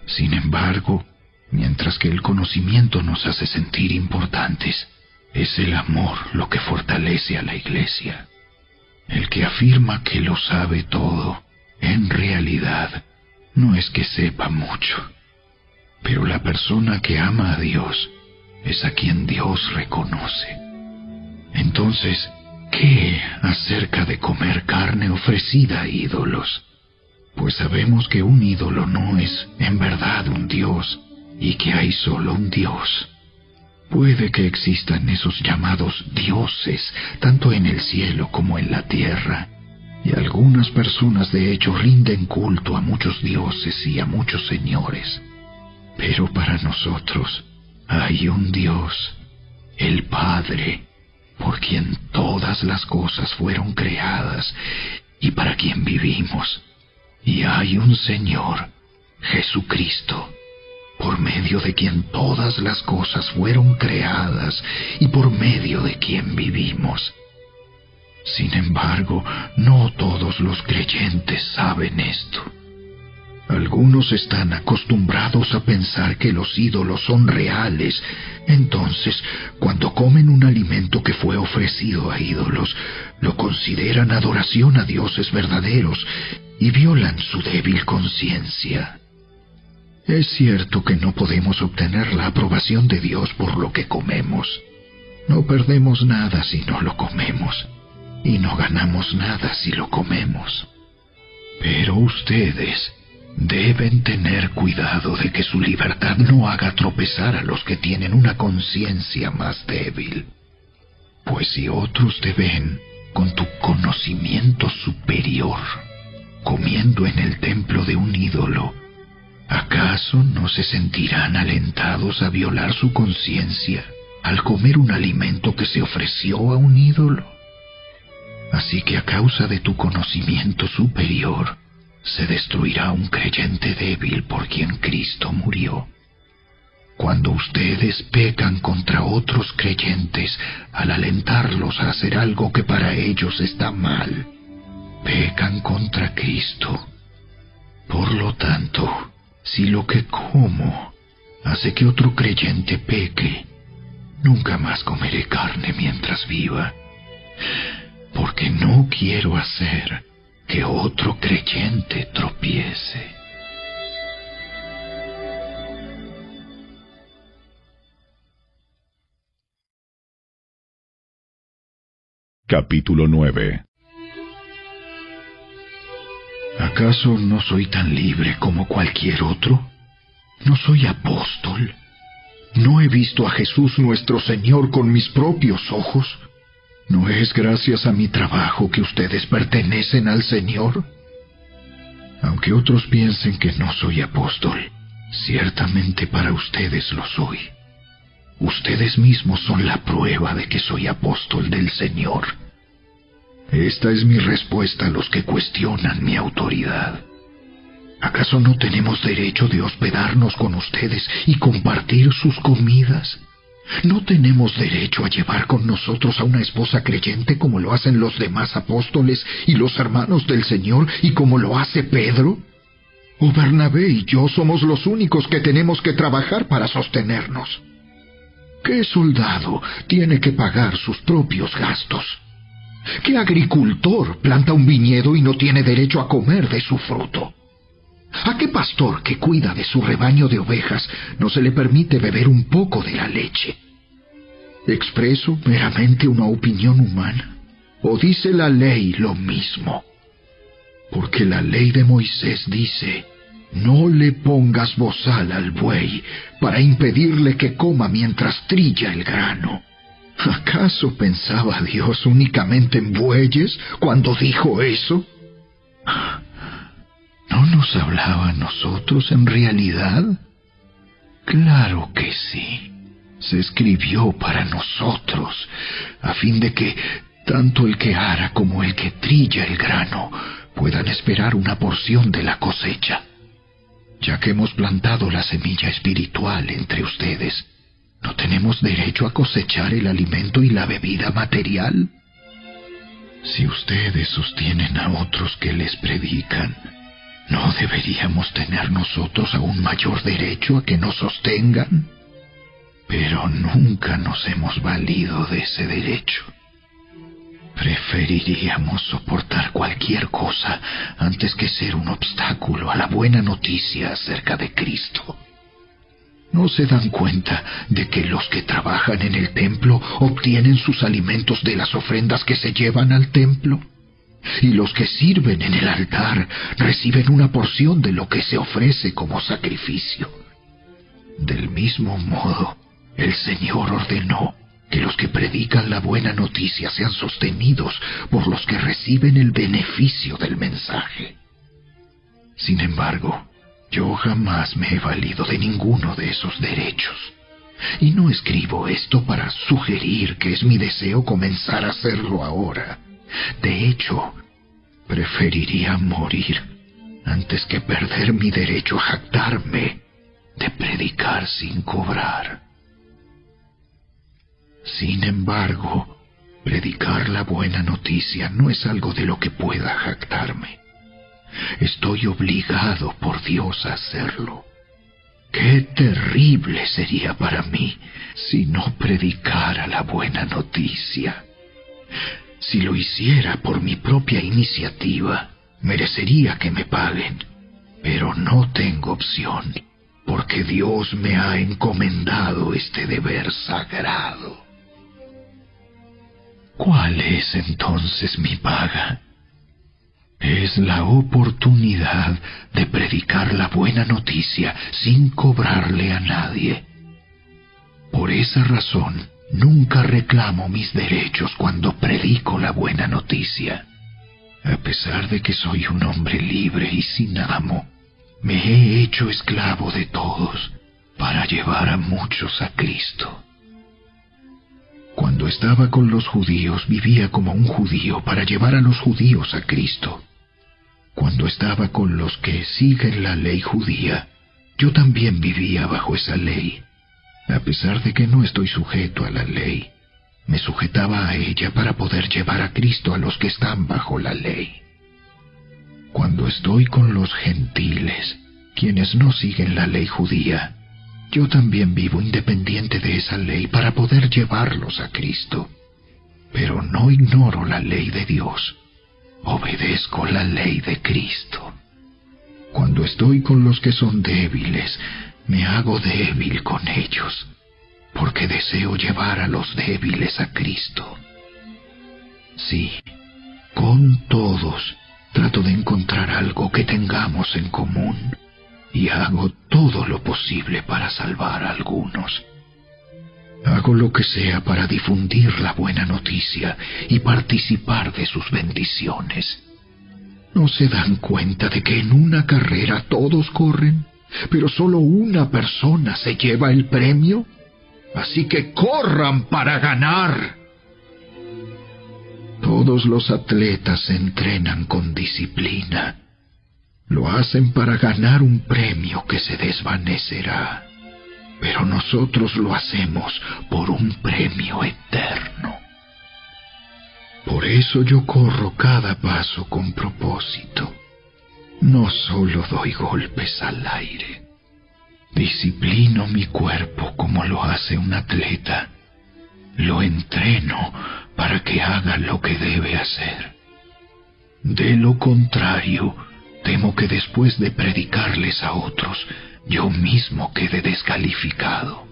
Sin embargo, mientras que el conocimiento nos hace sentir importantes, es el amor lo que fortalece a la Iglesia. El que afirma que lo sabe todo, en realidad, no es que sepa mucho. Pero la persona que ama a Dios es a quien Dios reconoce. Entonces, ¿qué acerca de comer carne ofrecida a ídolos? Pues sabemos que un ídolo no es en verdad un Dios, y que hay solo un Dios. Puede que existan esos llamados dioses, tanto en el cielo como en la tierra, y algunas personas de hecho rinden culto a muchos dioses y a muchos señores. Pero para nosotros hay un Dios, el Padre, por quien todas las cosas fueron creadas y para quien vivimos. Y hay un Señor, Jesucristo, por medio de quien todas las cosas fueron creadas y por medio de quien vivimos. Sin embargo, no todos los creyentes saben esto. Algunos están acostumbrados a pensar que los ídolos son reales. Entonces, cuando comen un alimento que fue ofrecido a ídolos, lo consideran adoración a dioses verdaderos y violan su débil conciencia. Es cierto que no podemos obtener la aprobación de Dios por lo que comemos. No perdemos nada si no lo comemos, y no ganamos nada si lo comemos. Pero ustedes deben tener cuidado de que su libertad no haga tropezar a los que tienen una conciencia más débil. Pues si otros te ven con tu conocimiento superior comiendo en el templo de un ídolo, ¿acaso no se sentirán alentados a violar su conciencia al comer un alimento que se ofreció a un ídolo? Así que a causa de tu conocimiento superior, se destruirá un creyente débil por quien Cristo murió. Cuando ustedes pecan contra otros creyentes al alentarlos a hacer algo que para ellos está mal, pecan contra Cristo. Por lo tanto, si lo que como hace que otro creyente peque, nunca más comeré carne mientras viva, porque no quiero hacer que otro creyente tropiece. Capítulo 9. ¿Acaso no soy tan libre como cualquier otro? ¿No soy apóstol? ¿No he visto a Jesús nuestro Señor con mis propios ojos? ¿No es gracias a mi trabajo que ustedes pertenecen al Señor? Aunque otros piensen que no soy apóstol, ciertamente para ustedes lo soy. Ustedes mismos son la prueba de que soy apóstol del Señor. Esta es mi respuesta a los que cuestionan mi autoridad. ¿Acaso no tenemos derecho de hospedarnos con ustedes y compartir sus comidas? ¿No tenemos derecho a llevar con nosotros a una esposa creyente como lo hacen los demás apóstoles y los hermanos del Señor y como lo hace Pedro? ¿O Bernabé y yo somos los únicos que tenemos que trabajar para sostenernos? ¿Qué soldado tiene que pagar sus propios gastos? ¿Qué agricultor planta un viñedo y no tiene derecho a comer de su fruto? ¿A qué pastor que cuida de su rebaño de ovejas no se le permite beber un poco de la leche? ¿Expreso meramente una opinión humana? ¿O dice la ley lo mismo? Porque la ley de Moisés dice: no le pongas bozal al buey para impedirle que coma mientras trilla el grano. ¿Acaso pensaba Dios únicamente en bueyes cuando dijo eso? ¿No nos hablaba a nosotros en realidad? Claro que sí. Se escribió para nosotros, a fin de que tanto el que ara como el que trilla el grano puedan esperar una porción de la cosecha. Ya que hemos plantado la semilla espiritual entre ustedes, ¿no tenemos derecho a cosechar el alimento y la bebida material? Si ustedes sostienen a otros que les predican, ¿no deberíamos tener nosotros aún mayor derecho a que nos sostengan? Pero nunca nos hemos valido de ese derecho. Preferiríamos soportar cualquier cosa antes que ser un obstáculo a la buena noticia acerca de Cristo. ¿No se dan cuenta de que los que trabajan en el templo obtienen sus alimentos de las ofrendas que se llevan al templo? Y los que sirven en el altar reciben una porción de lo que se ofrece como sacrificio. Del mismo modo, el Señor ordenó que los que predican la buena noticia sean sostenidos por los que reciben el beneficio del mensaje. Sin embargo, yo jamás me he valido de ninguno de esos derechos. Y no escribo esto para sugerir que es mi deseo comenzar a hacerlo ahora. De hecho, preferiría morir antes que perder mi derecho a jactarme de predicar sin cobrar. Sin embargo, predicar la buena noticia no es algo de lo que pueda jactarme. Estoy obligado por Dios a hacerlo. ¡Qué terrible sería para mí si no predicara la buena noticia! Si lo hiciera por mi propia iniciativa, merecería que me paguen. Pero no tengo opción, porque Dios me ha encomendado este deber sagrado. ¿Cuál es entonces mi paga? Es la oportunidad de predicar la buena noticia sin cobrarle a nadie. Por esa razón, nunca reclamo mis derechos cuando predico la buena noticia. A pesar de que soy un hombre libre y sin amo, me he hecho esclavo de todos para llevar a muchos a Cristo. Cuando estaba con los judíos, vivía como un judío para llevar a los judíos a Cristo. Cuando estaba con los que siguen la ley judía, yo también vivía bajo esa ley. A pesar de que no estoy sujeto a la ley, me sujetaba a ella para poder llevar a Cristo a los que están bajo la ley. Cuando estoy con los gentiles, quienes no siguen la ley judía, yo también vivo independiente de esa ley para poder llevarlos a Cristo. Pero no ignoro la ley de Dios. Obedezco la ley de Cristo. Cuando estoy con los que son débiles, me hago débil con ellos, porque deseo llevar a los débiles a Cristo. Sí, con todos trato de encontrar algo que tengamos en común, y hago todo lo posible para salvar a algunos. Hago lo que sea para difundir la buena noticia y participar de sus bendiciones. ¿No se dan cuenta de que en una carrera todos corren, pero solo una persona se lleva el premio? Así que corran para ganar. Todos los atletas se entrenan con disciplina. Lo hacen para ganar un premio que se desvanecerá. Pero nosotros lo hacemos por un premio eterno. Por eso yo corro cada paso con propósito. No solo doy golpes al aire, disciplino mi cuerpo como lo hace un atleta. Lo entreno para que haga lo que debe hacer. De lo contrario, temo que después de predicarles a otros, yo mismo quede descalificado.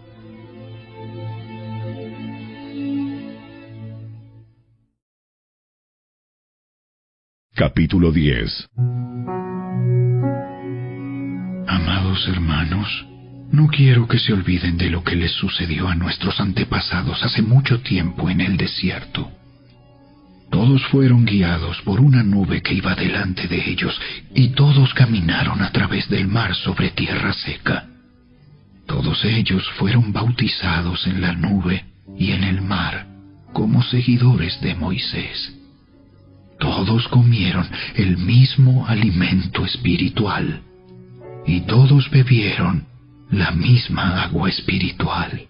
Capítulo 10. Amados hermanos, no quiero que se olviden de lo que les sucedió a nuestros antepasados hace mucho tiempo en el desierto. Todos fueron guiados por una nube que iba delante de ellos, y todos caminaron a través del mar sobre tierra seca. Todos ellos fueron bautizados en la nube y en el mar como seguidores de Moisés. Todos comieron el mismo alimento espiritual, y todos bebieron la misma agua espiritual,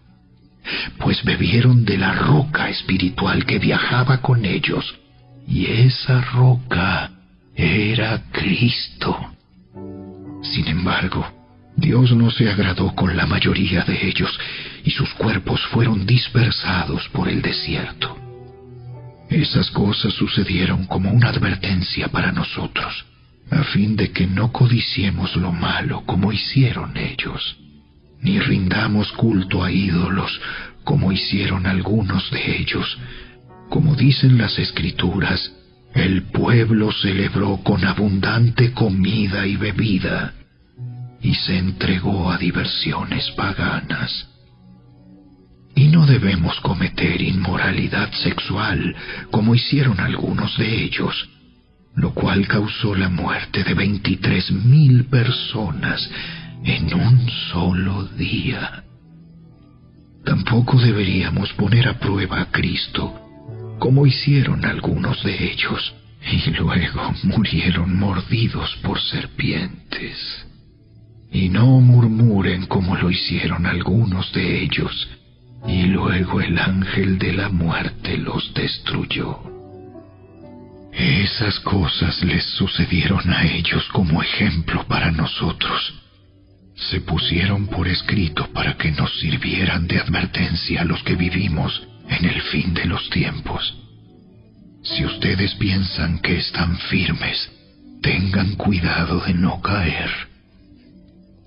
pues bebieron de la roca espiritual que viajaba con ellos, y esa roca era Cristo. Sin embargo, Dios no se agradó con la mayoría de ellos, y sus cuerpos fueron dispersados por el desierto. Esas cosas sucedieron como una advertencia para nosotros, a fin de que no codiciemos lo malo como hicieron ellos, ni rindamos culto a ídolos como hicieron algunos de ellos. Como dicen las Escrituras, el pueblo celebró con abundante comida y bebida, y se entregó a diversiones paganas. Y no debemos cometer inmoralidad sexual, como hicieron algunos de ellos, lo cual causó la muerte de 23,000 personas en un solo día. Tampoco deberíamos poner a prueba a Cristo, como hicieron algunos de ellos, y luego murieron mordidos por serpientes. Y no murmuren como lo hicieron algunos de ellos, y luego el ángel de la muerte los destruyó. Esas cosas les sucedieron a ellos como ejemplo para nosotros. Se pusieron por escrito para que nos sirvieran de advertencia a los que vivimos en el fin de los tiempos. Si ustedes piensan que están firmes, tengan cuidado de no caer.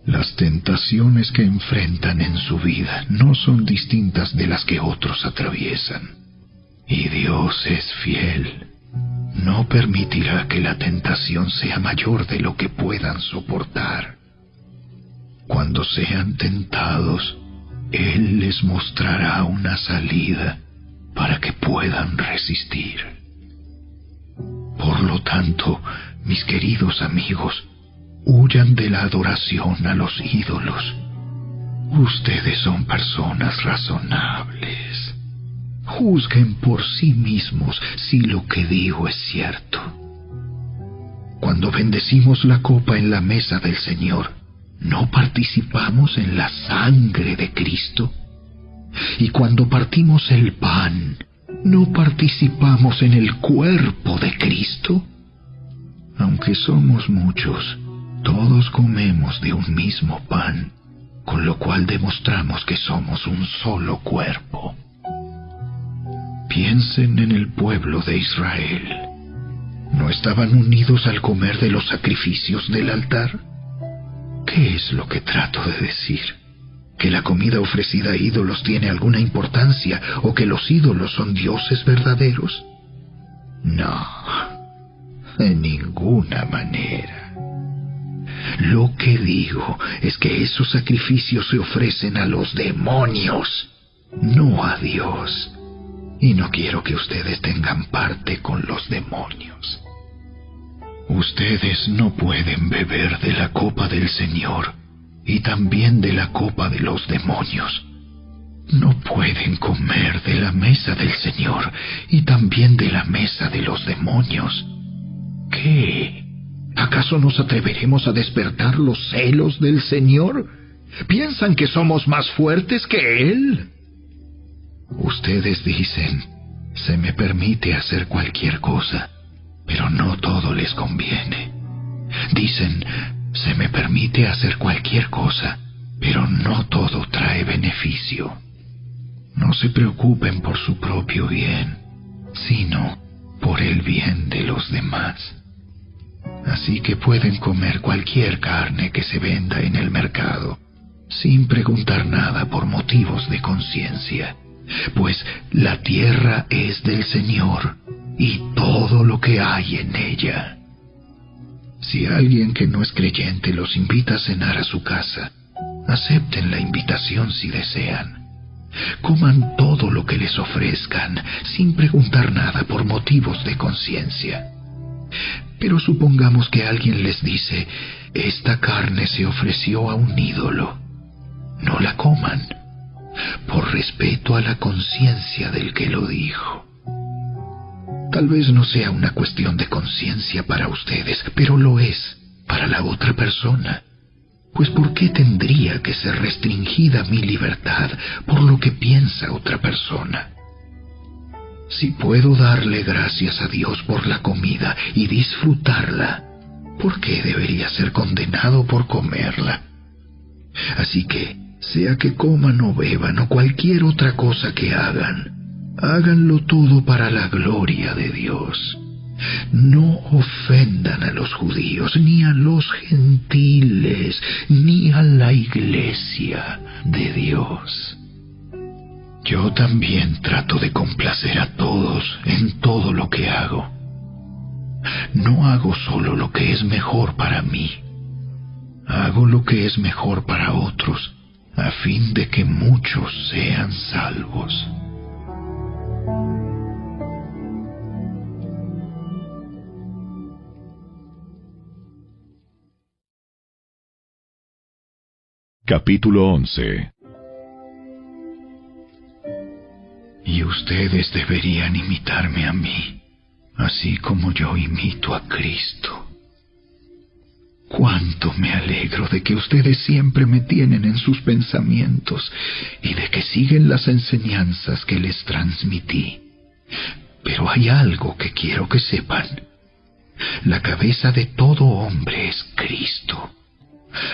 Las tentaciones que enfrentan en su vida no son distintas de las que otros atraviesan. Y Dios es fiel. No permitirá que la tentación sea mayor de lo que puedan soportar. Cuando sean tentados, Él les mostrará una salida para que puedan resistir. Por lo tanto, mis queridos amigos, huyan de la adoración a los ídolos. Ustedes son personas razonables. Juzguen por sí mismos si lo que digo es cierto. Cuando bendecimos la copa en la mesa del Señor, ¿no participamos en la sangre de Cristo? Y cuando partimos el pan, ¿no participamos en el cuerpo de Cristo? Aunque somos muchos, todos comemos de un mismo pan, con lo cual demostramos que somos un solo cuerpo. Piensen en el pueblo de Israel. ¿No estaban unidos al comer de los sacrificios del altar? ¿Qué es lo que trato de decir? ¿Que la comida ofrecida a ídolos tiene alguna importancia o que los ídolos son dioses verdaderos? No, de ninguna manera. Lo que digo es que esos sacrificios se ofrecen a los demonios, no a Dios. Y no quiero que ustedes tengan parte con los demonios. Ustedes no pueden beber de la copa del Señor y también de la copa de los demonios. No pueden comer de la mesa del Señor y también de la mesa de los demonios. ¿Qué? ¿Acaso nos atreveremos a despertar los celos del Señor? ¿Piensan que somos más fuertes que Él? Ustedes dicen, se me permite hacer cualquier cosa, pero no todo les conviene. Dicen, se me permite hacer cualquier cosa, pero no todo trae beneficio. No se preocupen por su propio bien, sino por el bien de los demás. Así que pueden comer cualquier carne que se venda en el mercado, sin preguntar nada por motivos de conciencia, pues la tierra es del Señor y todo lo que hay en ella. Si alguien que no es creyente los invita a cenar a su casa, acepten la invitación si desean. Coman todo lo que les ofrezcan, sin preguntar nada por motivos de conciencia. Pero supongamos que alguien les dice, esta carne se ofreció a un ídolo. No la coman, por respeto a la conciencia del que lo dijo. Tal vez no sea una cuestión de conciencia para ustedes, pero lo es para la otra persona. Pues ¿por qué tendría que ser restringida mi libertad por lo que piensa otra persona? Si puedo darle gracias a Dios por la comida y disfrutarla, ¿por qué debería ser condenado por comerla? Así que, sea que coman o beban o cualquier otra cosa que hagan, háganlo todo para la gloria de Dios. No ofendan a los judíos, ni a los gentiles, ni a la iglesia de Dios. Yo también trato de complacer a todos en todo lo que hago. No hago solo lo que es mejor para mí. Hago lo que es mejor para otros, a fin de que muchos sean salvos. Capítulo 11. Y ustedes deberían imitarme a mí, así como yo imito a Cristo. Cuánto me alegro de que ustedes siempre me tienen en sus pensamientos y de que siguen las enseñanzas que les transmití. Pero hay algo que quiero que sepan. La cabeza de todo hombre es Cristo.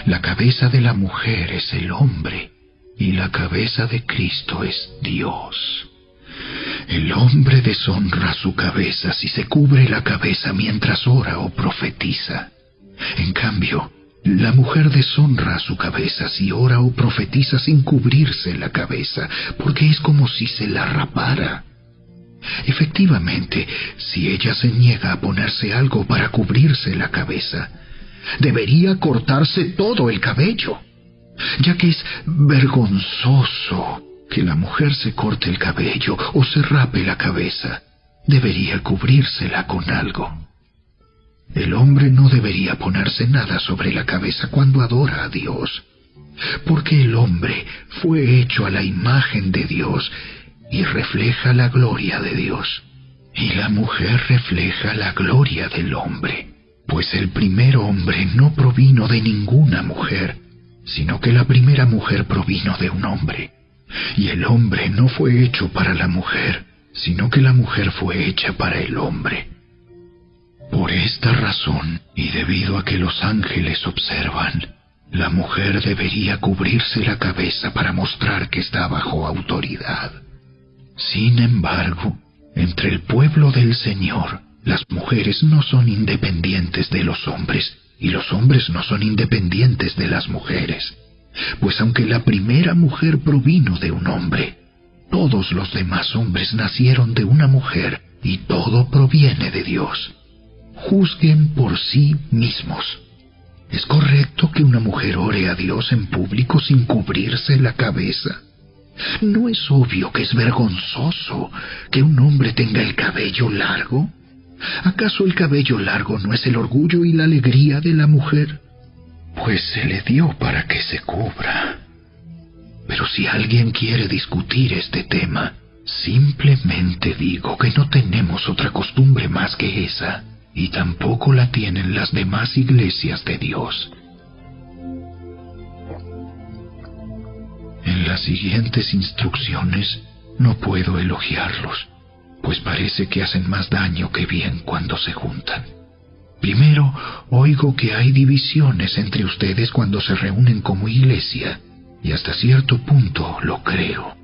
La cabeza de la mujer es el hombre, y la cabeza de Cristo es Dios. El hombre deshonra su cabeza si se cubre la cabeza mientras ora o profetiza. En cambio, la mujer deshonra su cabeza si ora o profetiza sin cubrirse la cabeza, porque es como si se la rapara. Efectivamente, si ella se niega a ponerse algo para cubrirse la cabeza, debería cortarse todo el cabello, ya que es vergonzoso que la mujer se corte el cabello o se rape la cabeza. Debería cubrírsela con algo. El hombre no debería ponerse nada sobre la cabeza cuando adora a Dios, porque el hombre fue hecho a la imagen de Dios y refleja la gloria de Dios, y la mujer refleja la gloria del hombre. Pues el primer hombre no provino de ninguna mujer, sino que la primera mujer provino de un hombre. Y el hombre no fue hecho para la mujer, sino que la mujer fue hecha para el hombre. Por esta razón, y debido a que los ángeles observan, la mujer debería cubrirse la cabeza para mostrar que está bajo autoridad. Sin embargo, entre el pueblo del Señor, las mujeres no son independientes de los hombres, y los hombres no son independientes de las mujeres. Pues aunque la primera mujer provino de un hombre, todos los demás hombres nacieron de una mujer, y todo proviene de Dios. Juzguen por sí mismos. ¿Es correcto que una mujer ore a Dios en público sin cubrirse la cabeza? ¿No es obvio que es vergonzoso que un hombre tenga el cabello largo? ¿Acaso el cabello largo no es el orgullo y la alegría de la mujer? Pues se le dio para que se cubra. Pero si alguien quiere discutir este tema, simplemente digo que no tenemos otra costumbre más que esa, y tampoco la tienen las demás iglesias de Dios. En las siguientes instrucciones no puedo elogiarlos, pues parece que hacen más daño que bien cuando se juntan. Primero, oigo que hay divisiones entre ustedes cuando se reúnen como iglesia, y hasta cierto punto lo creo.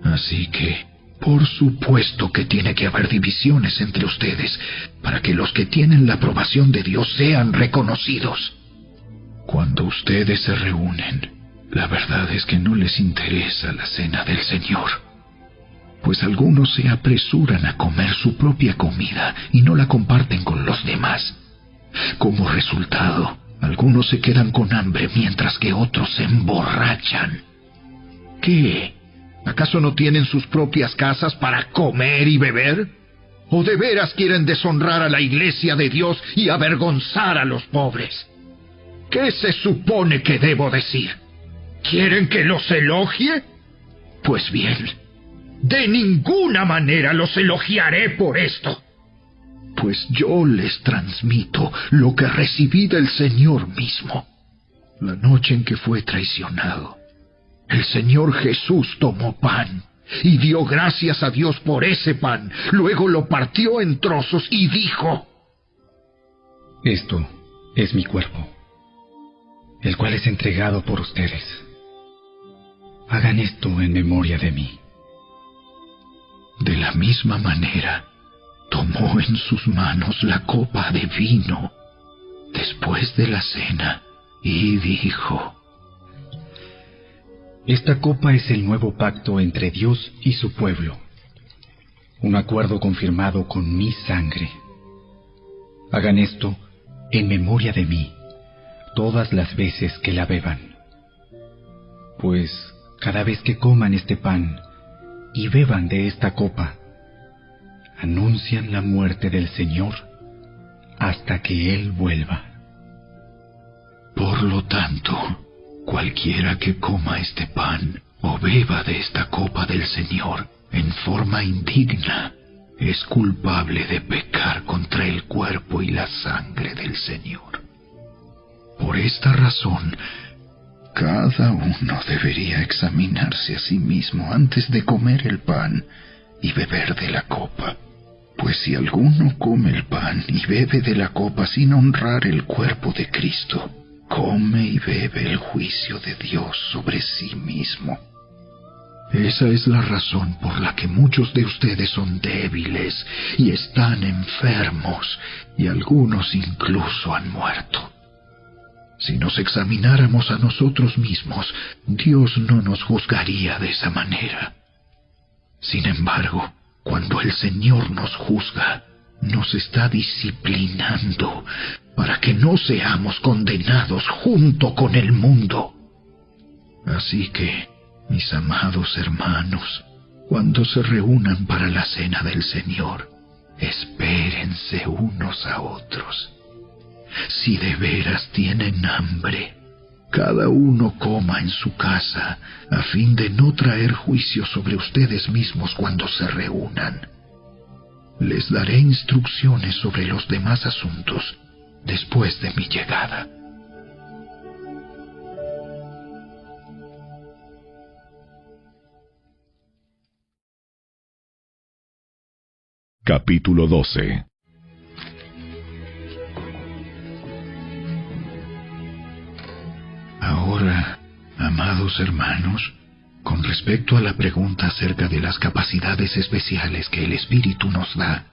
Así que, por supuesto que tiene que haber divisiones entre ustedes, para que los que tienen la aprobación de Dios sean reconocidos. Cuando ustedes se reúnen, la verdad es que no les interesa la cena del Señor, pues algunos se apresuran a comer su propia comida y no la comparten con los demás. Como resultado, algunos se quedan con hambre mientras que otros se emborrachan. ¿Qué? ¿Acaso no tienen sus propias casas para comer y beber? ¿O de veras quieren deshonrar a la iglesia de Dios y avergonzar a los pobres? ¿Qué se supone que debo decir? ¿Quieren que los elogie? Pues bien, de ninguna manera los elogiaré por esto. Pues yo les transmito lo que recibí del Señor mismo. La noche en que fue traicionado, el Señor Jesús tomó pan y dio gracias a Dios por ese pan. Luego lo partió en trozos y dijo: Esto es mi cuerpo, el cual es entregado por ustedes. Hagan esto en memoria de mí. De la misma manera, tomó en sus manos la copa de vino después de la cena y dijo: Esta copa es el nuevo pacto entre Dios y su pueblo, un acuerdo confirmado con mi sangre. Hagan esto en memoria de mí todas las veces que la beban. Pues cada vez que coman este pan y beban de esta copa, anuncian la muerte del Señor hasta que Él vuelva. Por lo tanto, cualquiera que coma este pan o beba de esta copa del Señor en forma indigna es culpable de pecar contra el cuerpo y la sangre del Señor. Por esta razón, cada uno debería examinarse a sí mismo antes de comer el pan y beber de la copa. Pues si alguno come el pan y bebe de la copa sin honrar el cuerpo de Cristo, come y bebe el juicio de Dios sobre sí mismo. Esa es la razón por la que muchos de ustedes son débiles y están enfermos, y algunos incluso han muerto. Si nos examináramos a nosotros mismos, Dios no nos juzgaría de esa manera. Sin embargo, cuando el Señor nos juzga, nos está disciplinando para que no seamos condenados junto con el mundo. Así que, mis amados hermanos, cuando se reúnan para la cena del Señor, espérense unos a otros. Si de veras tienen hambre, cada uno coma en su casa, a fin de no traer juicio sobre ustedes mismos cuando se reúnan. Les daré instrucciones sobre los demás asuntos después de mi llegada. Capítulo 12. Ahora, amados hermanos, con respecto a la pregunta acerca de las capacidades especiales que el Espíritu nos da,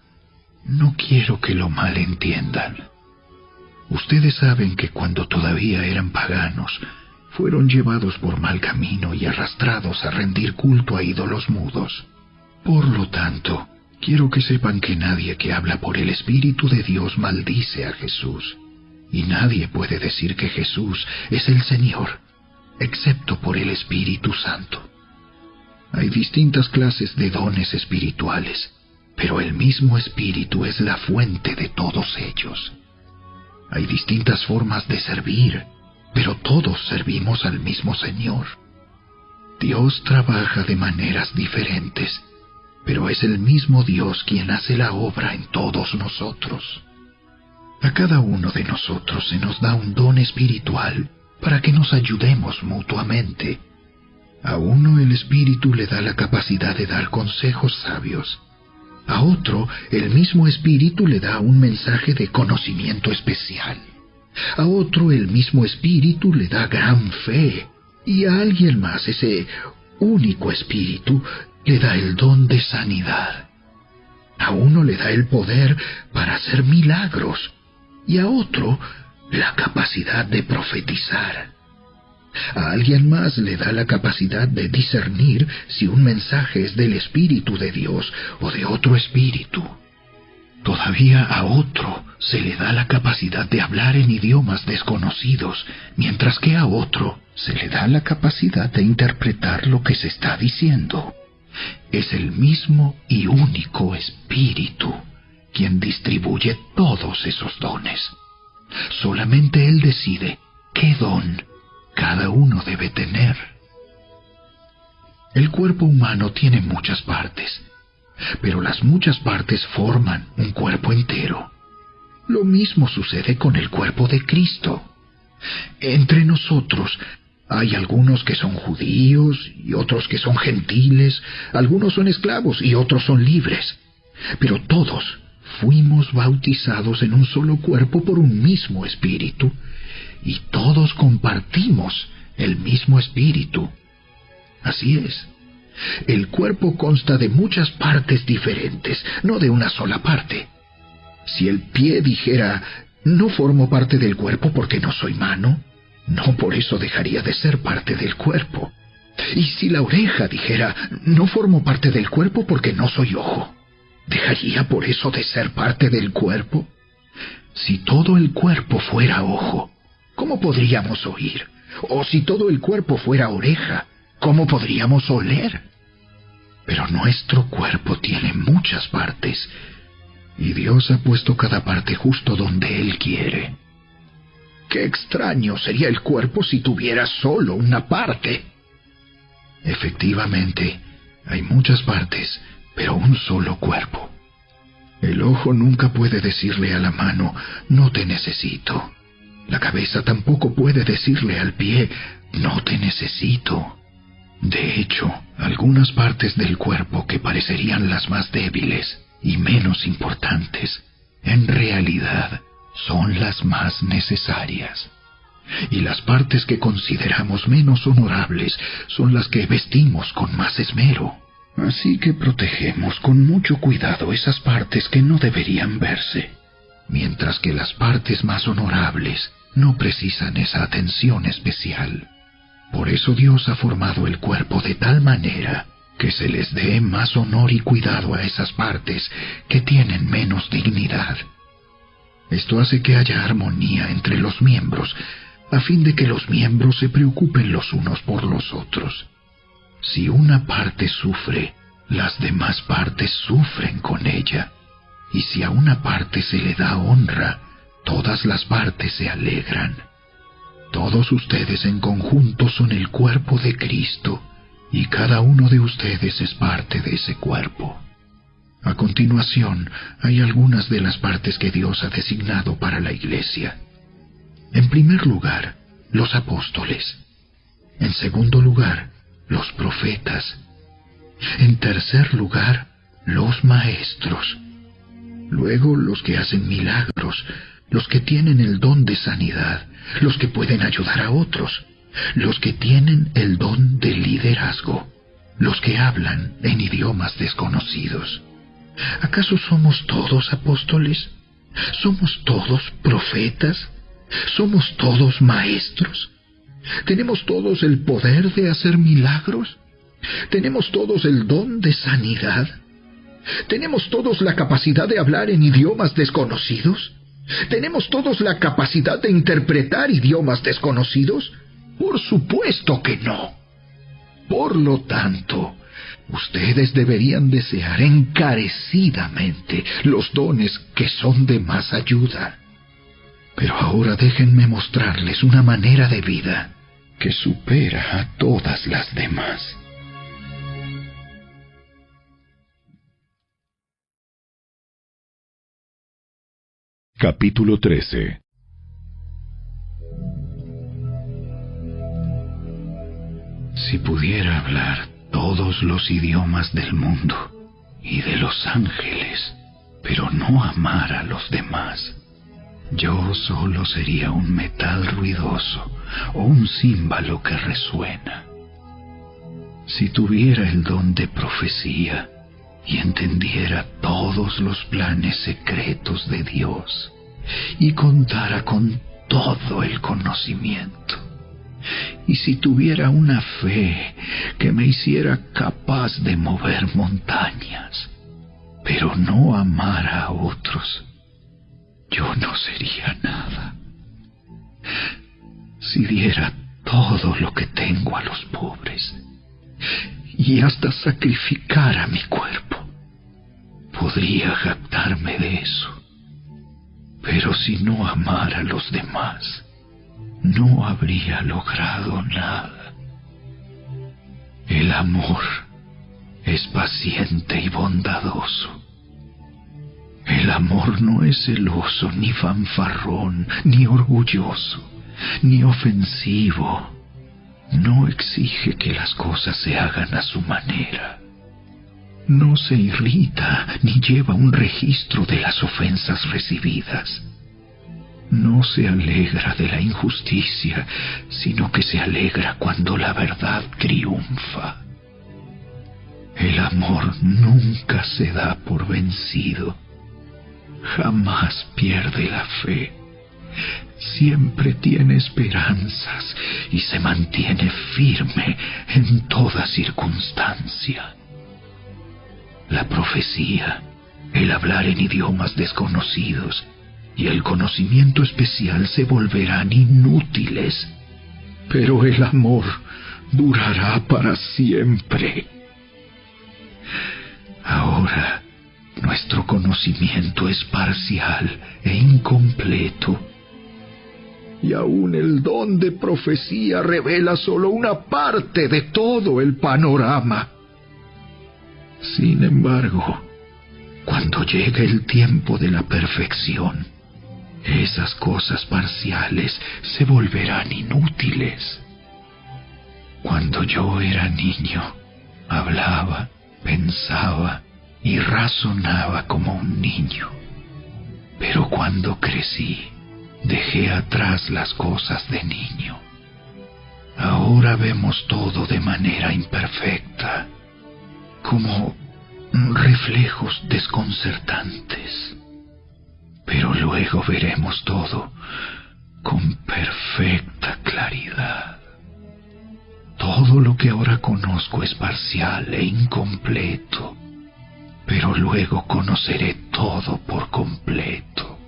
no quiero que lo malentiendan. Ustedes saben que cuando todavía eran paganos, fueron llevados por mal camino y arrastrados a rendir culto a ídolos mudos. Por lo tanto, quiero que sepan que nadie que habla por el Espíritu de Dios maldice a Jesús. Y nadie puede decir que Jesús es el Señor, excepto por el Espíritu Santo. Hay distintas clases de dones espirituales, pero el mismo Espíritu es la fuente de todos ellos. Hay distintas formas de servir, pero todos servimos al mismo Señor. Dios trabaja de maneras diferentes, pero es el mismo Dios quien hace la obra en todos nosotros. A cada uno de nosotros se nos da un don espiritual para que nos ayudemos mutuamente. A uno el Espíritu le da la capacidad de dar consejos sabios. A otro, el mismo Espíritu le da un mensaje de conocimiento especial. A otro, el mismo Espíritu le da gran fe. Y a alguien más, ese único Espíritu, le da el don de sanidad. A uno le da el poder para hacer milagros. Y a otro, la capacidad de profetizar. A alguien más le da la capacidad de discernir si un mensaje es del Espíritu de Dios o de otro espíritu. Todavía a otro se le da la capacidad de hablar en idiomas desconocidos, mientras que a otro se le da la capacidad de interpretar lo que se está diciendo. Es el mismo y único Espíritu quien distribuye todos esos dones. Solamente Él decide qué don cada uno debe tener. El cuerpo humano tiene muchas partes, pero las muchas partes forman un cuerpo entero. Lo mismo sucede con el cuerpo de Cristo. Entre nosotros hay algunos que son judíos y otros que son gentiles, algunos son esclavos y otros son libres, pero todos fuimos bautizados en un solo cuerpo por un mismo Espíritu, y todos compartimos el mismo Espíritu. Así es. El cuerpo consta de muchas partes diferentes, no de una sola parte. Si el pie dijera, no formo parte del cuerpo porque no soy mano, no por eso dejaría de ser parte del cuerpo. Y si la oreja dijera, no formo parte del cuerpo porque no soy ojo, ¿dejaría por eso de ser parte del cuerpo? Si todo el cuerpo fuera ojo, ¿cómo podríamos oír? O si todo el cuerpo fuera oreja, ¿cómo podríamos oler? Pero nuestro cuerpo tiene muchas partes, y Dios ha puesto cada parte justo donde Él quiere. ¡Qué extraño sería el cuerpo si tuviera solo una parte! Efectivamente, hay muchas partes, pero un solo cuerpo. El ojo nunca puede decirle a la mano, no te necesito. La cabeza tampoco puede decirle al pie, no te necesito. De hecho, algunas partes del cuerpo que parecerían las más débiles y menos importantes, en realidad son las más necesarias. Y las partes que consideramos menos honorables son las que vestimos con más esmero. Así que protegemos con mucho cuidado esas partes que no deberían verse, mientras que las partes más honorables no precisan esa atención especial. Por eso Dios ha formado el cuerpo de tal manera que se les dé más honor y cuidado a esas partes que tienen menos dignidad. Esto hace que haya armonía entre los miembros, a fin de que los miembros se preocupen los unos por los otros. Si una parte sufre, las demás partes sufren con ella. Y si a una parte se le da honra, todas las partes se alegran. Todos ustedes en conjunto son el cuerpo de Cristo, y cada uno de ustedes es parte de ese cuerpo. A continuación, hay algunas de las partes que Dios ha designado para la Iglesia. En primer lugar, los apóstoles. En segundo lugar, los profetas. En tercer lugar, los maestros. Luego, los que hacen milagros, los que tienen el don de sanidad, los que pueden ayudar a otros, los que tienen el don de liderazgo, los que hablan en idiomas desconocidos. ¿Acaso somos todos apóstoles? ¿Somos todos profetas? ¿Somos todos maestros? ¿Tenemos todos el poder de hacer milagros? ¿Tenemos todos el don de sanidad? ¿Tenemos todos la capacidad de hablar en idiomas desconocidos? ¿Tenemos todos la capacidad de interpretar idiomas desconocidos? Por supuesto que no. Por lo tanto, ustedes deberían desear encarecidamente los dones que son de más ayuda. Pero ahora déjenme mostrarles una manera de vida que supera a todas las demás. Capítulo 13. Si pudiera hablar todos los idiomas del mundo y de los ángeles, pero no amar a los demás, yo solo sería un metal ruidoso o un címbalo que resuena. Si tuviera el don de profecía y entendiera todos los planes secretos de Dios y contara con todo el conocimiento, y si tuviera una fe que me hiciera capaz de mover montañas, pero no amara a otros, yo no sería nada. Si diera todo lo que tengo a los pobres y hasta sacrificara mi cuerpo, podría jactarme de eso. Pero si no amara a los demás, no habría logrado nada. El amor es paciente y bondadoso. El amor no es celoso, ni fanfarrón, ni orgulloso, ni ofensivo. No exige que las cosas se hagan a su manera. No se irrita ni lleva un registro de las ofensas recibidas. No se alegra de la injusticia, sino que se alegra cuando la verdad triunfa. El amor nunca se da por vencido. Jamás pierde la fe. Siempre tiene esperanzas y se mantiene firme en toda circunstancia. La profecía, el hablar en idiomas desconocidos y el conocimiento especial se volverán inútiles, pero el amor durará para siempre. Ahora, nuestro conocimiento es parcial e incompleto, y aún el don de profecía revela solo una parte de todo el panorama. Sin embargo, cuando llegue el tiempo de la perfección, esas cosas parciales se volverán inútiles. Cuando yo era niño, hablaba, pensaba y razonaba como un niño. Pero cuando crecí, dejé atrás las cosas de niño. Ahora vemos todo de manera imperfecta, como reflejos desconcertantes. Pero luego veremos todo con perfecta claridad. Todo lo que ahora conozco es parcial e incompleto, pero luego conoceré todo por completo.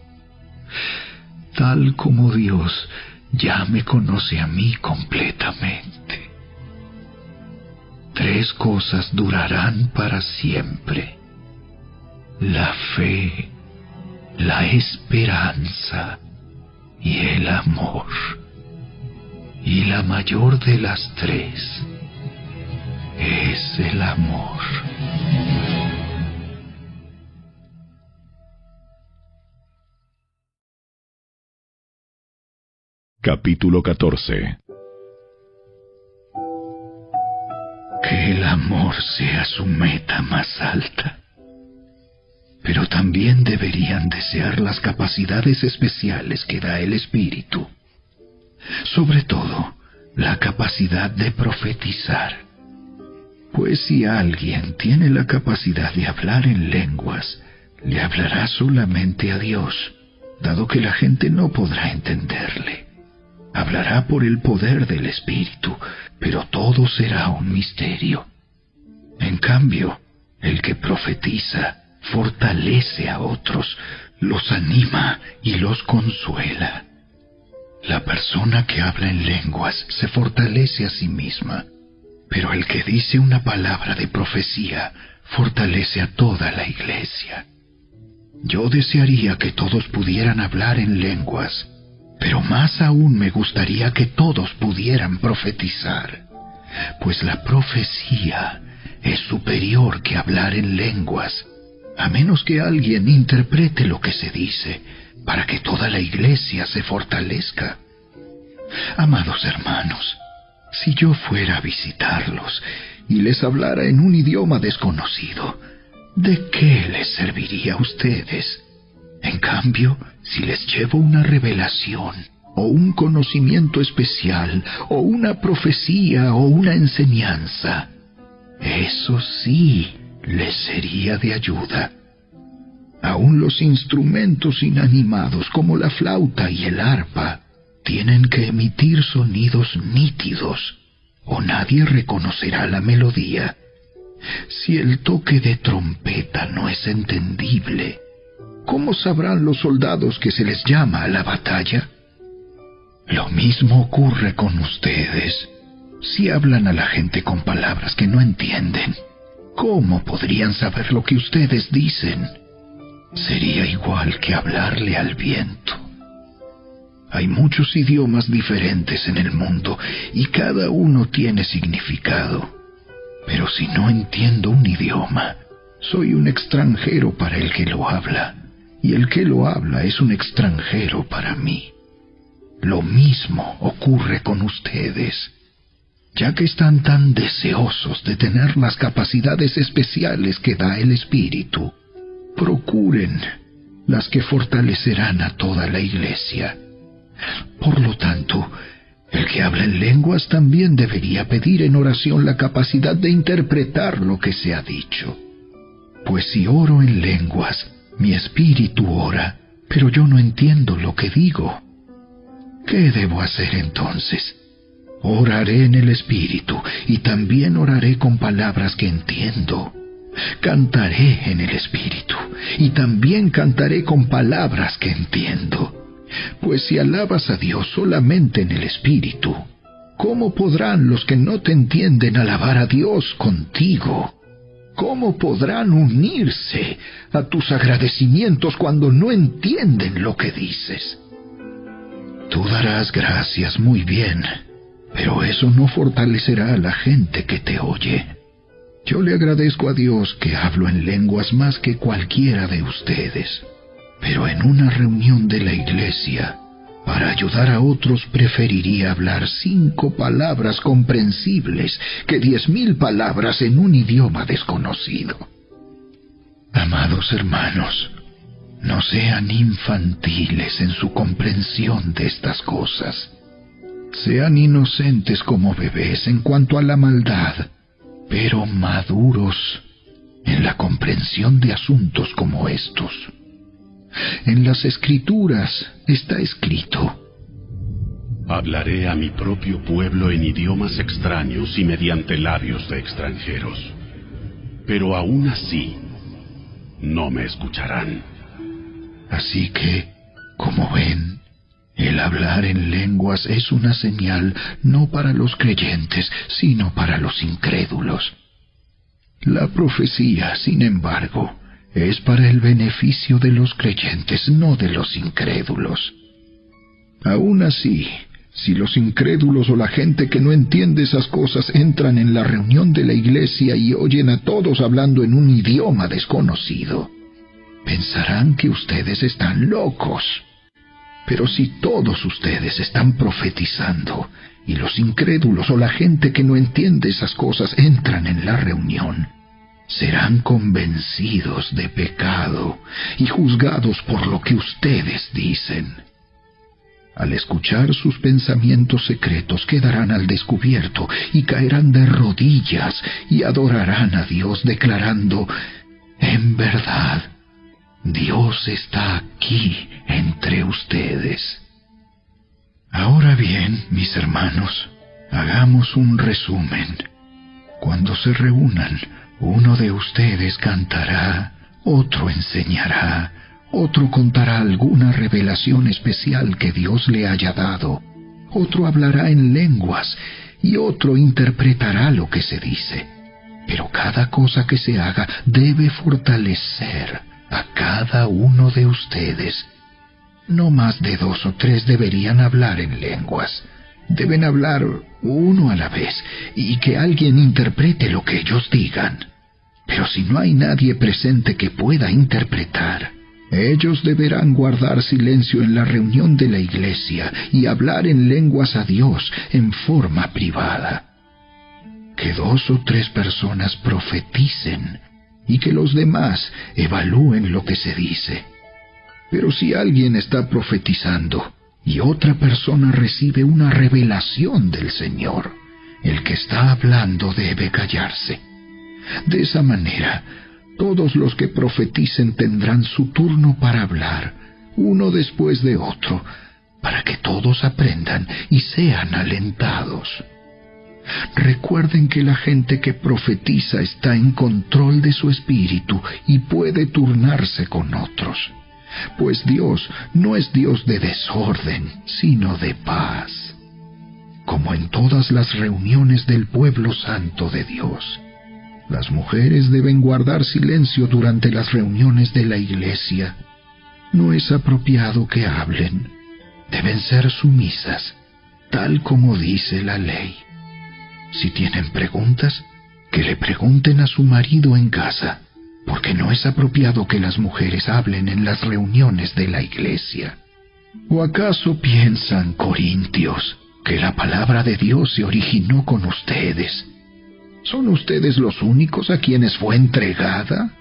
Tal como Dios ya me conoce a mí completamente. 3 cosas durarán para siempre: la fe, la esperanza y el amor. Y la mayor de las 3 es el amor. Capítulo 14. Que el amor sea su meta más alta. Pero también deberían desear las capacidades especiales que da el Espíritu. Sobre todo, la capacidad de profetizar. Pues si alguien tiene la capacidad de hablar en lenguas, le hablará solamente a Dios, dado que la gente no podrá entenderle. Hablará por el poder del Espíritu, pero todo será un misterio. En cambio, el que profetiza fortalece a otros, los anima y los consuela. La persona que habla en lenguas se fortalece a sí misma, pero el que dice una palabra de profecía fortalece a toda la iglesia. Yo desearía que todos pudieran hablar en lenguas, pero más aún me gustaría que todos pudieran profetizar, pues la profecía es superior que hablar en lenguas, a menos que alguien interprete lo que se dice, para que toda la iglesia se fortalezca. Amados hermanos, si yo fuera a visitarlos y les hablara en un idioma desconocido, ¿de qué les serviría a ustedes? En cambio, si les llevo una revelación, o un conocimiento especial, o una profecía, o una enseñanza, eso sí les sería de ayuda. Aún los instrumentos inanimados como la flauta y el arpa tienen que emitir sonidos nítidos, o nadie reconocerá la melodía. Si el toque de trompeta no es entendible, ¿cómo sabrán los soldados que se les llama a la batalla? Lo mismo ocurre con ustedes. Si hablan a la gente con palabras que no entienden, ¿cómo podrían saber lo que ustedes dicen? Sería igual que hablarle al viento. Hay muchos idiomas diferentes en el mundo y cada uno tiene significado. Pero si no entiendo un idioma, soy un extranjero para el que lo habla, y el que lo habla es un extranjero para mí. Lo mismo ocurre con ustedes. Ya que están tan deseosos de tener las capacidades especiales que da el Espíritu, procuren las que fortalecerán a toda la Iglesia. Por lo tanto, el que habla en lenguas también debería pedir en oración la capacidad de interpretar lo que se ha dicho. Pues si oro en lenguas, mi espíritu ora, pero yo no entiendo lo que digo. ¿Qué debo hacer entonces? Oraré en el espíritu y también oraré con palabras que entiendo. Cantaré en el espíritu y también cantaré con palabras que entiendo. Pues si alabas a Dios solamente en el espíritu, ¿cómo podrán los que no te entienden alabar a Dios contigo? ¿Cómo podrán unirse a tus agradecimientos cuando no entienden lo que dices? Tú darás gracias muy bien, pero eso no fortalecerá a la gente que te oye. Yo le agradezco a Dios que hablo en lenguas más que cualquiera de ustedes. Pero en una reunión de la iglesia, para ayudar a otros preferiría hablar 5 palabras comprensibles que 10,000 palabras en un idioma desconocido. Amados hermanos, no sean infantiles en su comprensión de estas cosas. Sean inocentes como bebés en cuanto a la maldad, pero maduros en la comprensión de asuntos como estos. En las Escrituras está escrito: hablaré a mi propio pueblo en idiomas extraños y mediante labios de extranjeros, pero aún así no me escucharán. Así que, como ven, el hablar en lenguas es una señal no para los creyentes, sino para los incrédulos. La profecía, sin embargo, es para el beneficio de los creyentes, no de los incrédulos. Aún así, si los incrédulos o la gente que no entiende esas cosas entran en la reunión de la iglesia y oyen a todos hablando en un idioma desconocido, pensarán que ustedes están locos. Pero si todos ustedes están profetizando y los incrédulos o la gente que no entiende esas cosas entran en la reunión, serán convencidos de pecado y juzgados por lo que ustedes dicen. Al escuchar sus pensamientos secretos quedarán al descubierto y caerán de rodillas y adorarán a Dios declarando: en verdad, Dios está aquí entre ustedes. Ahora bien, mis hermanos, hagamos un resumen. Cuando se reúnan, uno de ustedes cantará, otro enseñará, otro contará alguna revelación especial que Dios le haya dado, otro hablará en lenguas y otro interpretará lo que se dice. Pero cada cosa que se haga debe fortalecer a cada uno de ustedes. No más de 2 o 3 deberían hablar en lenguas. Deben hablar uno a la vez y que alguien interprete lo que ellos digan. Pero si no hay nadie presente que pueda interpretar, ellos deberán guardar silencio en la reunión de la iglesia y hablar en lenguas a Dios en forma privada. Que 2 o 3 personas profeticen y que los demás evalúen lo que se dice. Pero si alguien está profetizando y otra persona recibe una revelación del Señor, el que está hablando debe callarse. De esa manera, todos los que profeticen tendrán su turno para hablar, uno después de otro, para que todos aprendan y sean alentados. Recuerden que la gente que profetiza está en control de su espíritu y puede turnarse con otros, pues Dios no es Dios de desorden, sino de paz. Como en todas las reuniones del pueblo santo de Dios, las mujeres deben guardar silencio durante las reuniones de la iglesia. No es apropiado que hablen. Deben ser sumisas, tal como dice la ley. Si tienen preguntas, que le pregunten a su marido en casa, porque no es apropiado que las mujeres hablen en las reuniones de la iglesia. ¿O acaso piensan, corintios, que la palabra de Dios se originó con ustedes? ¿Son ustedes los únicos a quienes fue entregada?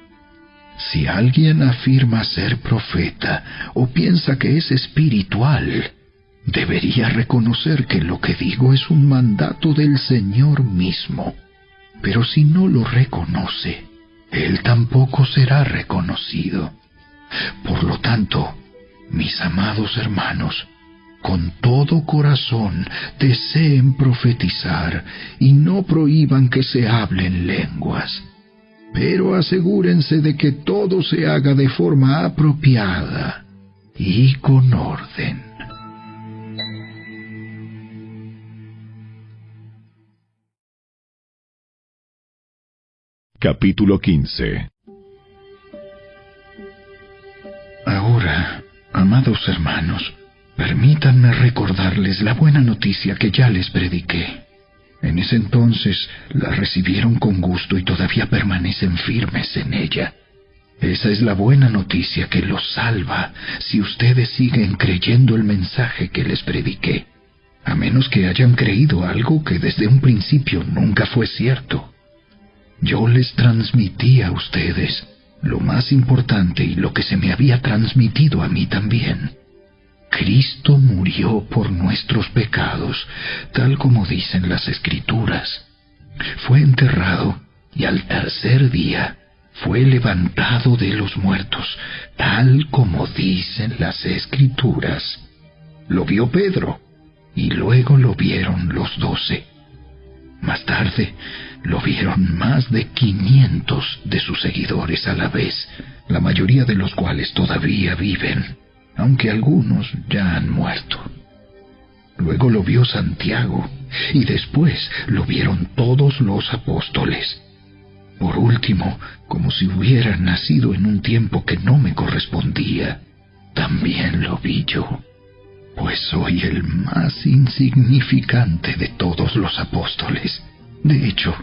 Si alguien afirma ser profeta o piensa que es espiritual, debería reconocer que lo que digo es un mandato del Señor mismo. Pero si no lo reconoce, Él tampoco será reconocido. Por lo tanto, mis amados hermanos, con todo corazón deseen profetizar y no prohíban que se hablen lenguas. Pero asegúrense de que todo se haga de forma apropiada y con orden. Capítulo 15. Ahora, amados hermanos, permítanme recordarles la buena noticia que ya les prediqué. En ese entonces la recibieron con gusto y todavía permanecen firmes en ella. Esa es la buena noticia que los salva si ustedes siguen creyendo el mensaje que les prediqué, a menos que hayan creído algo que desde un principio nunca fue cierto. Yo les transmití a ustedes lo más importante y lo que se me había transmitido a mí también. Cristo murió por nuestros pecados, tal como dicen las Escrituras. Fue enterrado y al tercer día fue levantado de los muertos, tal como dicen las Escrituras. Lo vio Pedro y luego lo vieron los 12. Más tarde lo vieron más de 500 de sus seguidores a la vez, la mayoría de los cuales todavía viven, aunque algunos ya han muerto. Luego lo vio Santiago, y después lo vieron todos los apóstoles. Por último, como si hubiera nacido en un tiempo que no me correspondía, también lo vi yo, pues soy el más insignificante de todos los apóstoles. De hecho,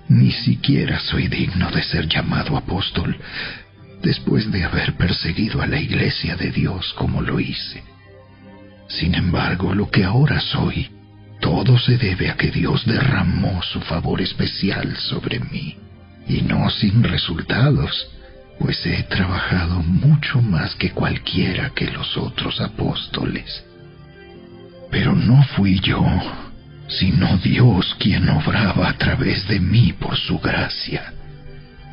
ni siquiera soy digno de ser llamado apóstol, después de haber perseguido a la iglesia de Dios como lo hice. Sin embargo, lo que ahora soy, todo se debe a que Dios derramó su favor especial sobre mí, y no sin resultados, pues he trabajado mucho más que cualquiera que los otros apóstoles. Pero no fui yo, sino Dios quien obraba a través de mí por su gracia.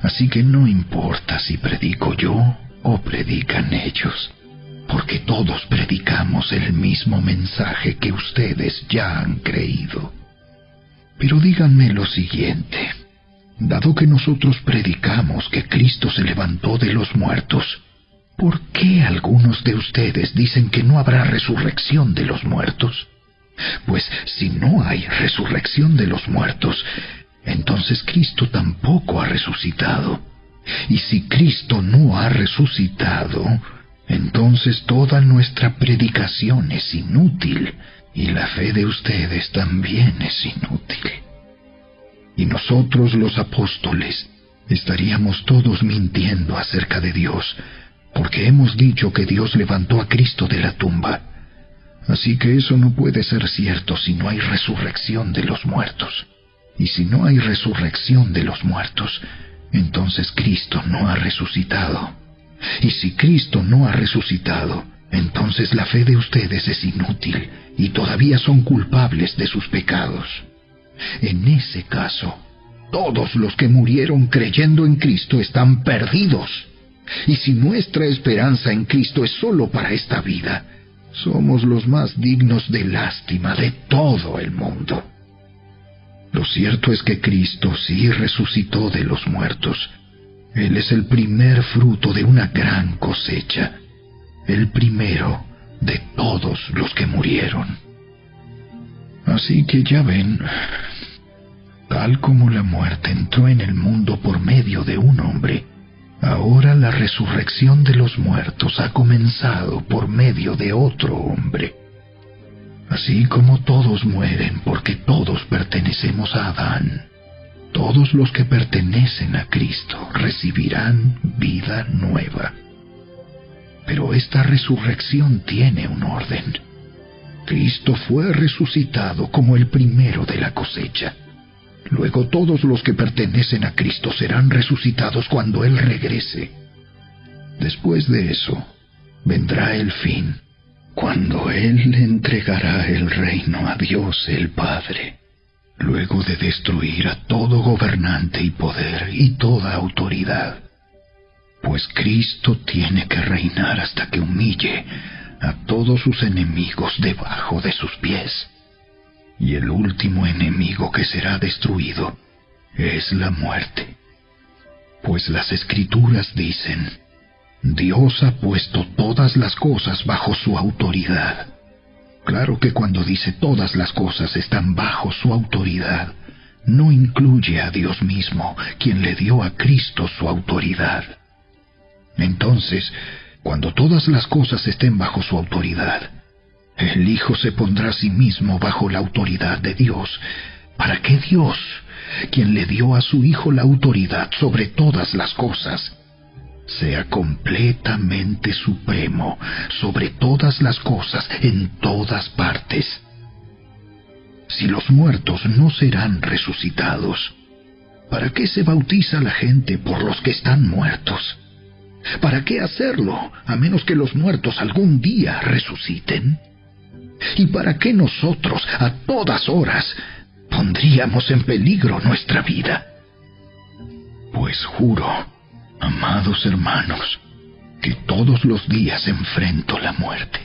Así que no importa si predico yo o predican ellos, porque todos predicamos el mismo mensaje que ustedes ya han creído. Pero díganme lo siguiente: dado que nosotros predicamos que Cristo se levantó de los muertos, ¿por qué algunos de ustedes dicen que no habrá resurrección de los muertos? Pues si no hay resurrección de los muertos, entonces Cristo tampoco ha resucitado. Y si Cristo no ha resucitado, entonces toda nuestra predicación es inútil, y la fe de ustedes también es inútil. Y nosotros los apóstoles estaríamos todos mintiendo acerca de Dios, porque hemos dicho que Dios levantó a Cristo de la tumba. Así que eso no puede ser cierto si no hay resurrección de los muertos. Y si no hay resurrección de los muertos, entonces Cristo no ha resucitado. Y si Cristo no ha resucitado, entonces la fe de ustedes es inútil y todavía son culpables de sus pecados. En ese caso, todos los que murieron creyendo en Cristo están perdidos. Y si nuestra esperanza en Cristo es solo para esta vida, somos los más dignos de lástima de todo el mundo. Lo cierto es que Cristo sí resucitó de los muertos. Él es el primer fruto de una gran cosecha, el primero de todos los que murieron. Así que ya ven, tal como la muerte entró en el mundo por medio de un hombre, ahora la resurrección de los muertos ha comenzado por medio de otro hombre. Así como todos mueren porque todos pertenecemos a Adán, todos los que pertenecen a Cristo recibirán vida nueva. Pero esta resurrección tiene un orden. Cristo fue resucitado como el primero de la cosecha. Luego todos los que pertenecen a Cristo serán resucitados cuando Él regrese. Después de eso, vendrá el fin, cuando Él le entregará el reino a Dios el Padre, luego de destruir a todo gobernante y poder y toda autoridad. Pues Cristo tiene que reinar hasta que humille a todos sus enemigos debajo de sus pies. Y el último enemigo que será destruido es la muerte. Pues las Escrituras dicen: Dios ha puesto todas las cosas bajo su autoridad. Claro que cuando dice todas las cosas están bajo su autoridad, no incluye a Dios mismo, quien le dio a Cristo su autoridad. Entonces, cuando todas las cosas estén bajo su autoridad, el Hijo se pondrá a sí mismo bajo la autoridad de Dios, para que Dios, quien le dio a su Hijo la autoridad sobre todas las cosas, sea completamente supremo sobre todas las cosas en todas partes. Si los muertos no serán resucitados, ¿para qué se bautiza la gente por los que están muertos? ¿Para qué hacerlo, a menos que los muertos algún día resuciten? ¿Y para qué nosotros, a todas horas, pondríamos en peligro nuestra vida? Pues juro, amados hermanos, que todos los días enfrento la muerte.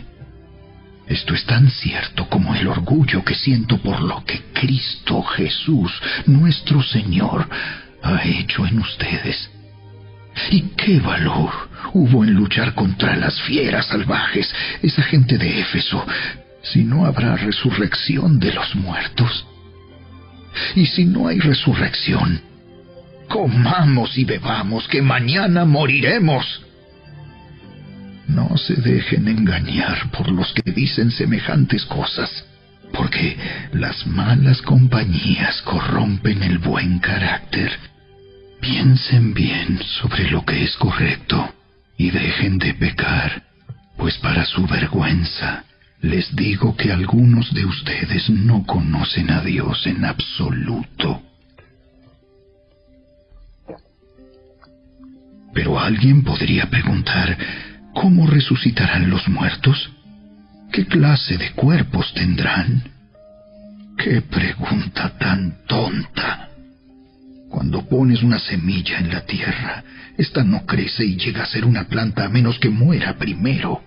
Esto es tan cierto como el orgullo que siento por lo que Cristo Jesús, nuestro Señor, ha hecho en ustedes. ¿Y qué valor hubo en luchar contra las fieras salvajes, esa gente de Éfeso, si no habrá resurrección de los muertos? Y si no hay resurrección, comamos y bebamos, que mañana moriremos. No se dejen engañar por los que dicen semejantes cosas, porque las malas compañías corrompen el buen carácter. Piensen bien sobre lo que es correcto y dejen de pecar, pues para su vergüenza les digo que algunos de ustedes no conocen a Dios en absoluto. Pero alguien podría preguntar: ¿cómo resucitarán los muertos? ¿Qué clase de cuerpos tendrán? ¡Qué pregunta tan tonta! Cuando pones una semilla en la tierra, esta no crece y llega a ser una planta a menos que muera primero.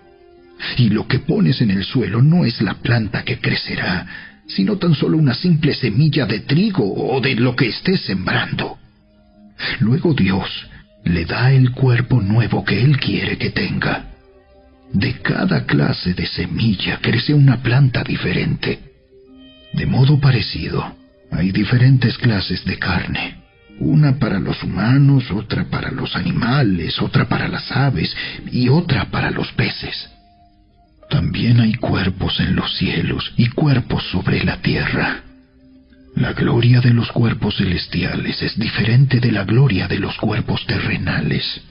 Y lo que pones en el suelo no es la planta que crecerá, sino tan solo una simple semilla de trigo o de lo que estés sembrando. Luego Dios le da el cuerpo nuevo que Él quiere que tenga. De cada clase de semilla crece una planta diferente. De modo parecido, hay diferentes clases de carne. Una para los humanos, otra para los animales, otra para las aves y otra para los peces. También hay cuerpos en los cielos y cuerpos sobre la tierra. La gloria de los cuerpos celestiales es diferente de la gloria de los cuerpos terrenales.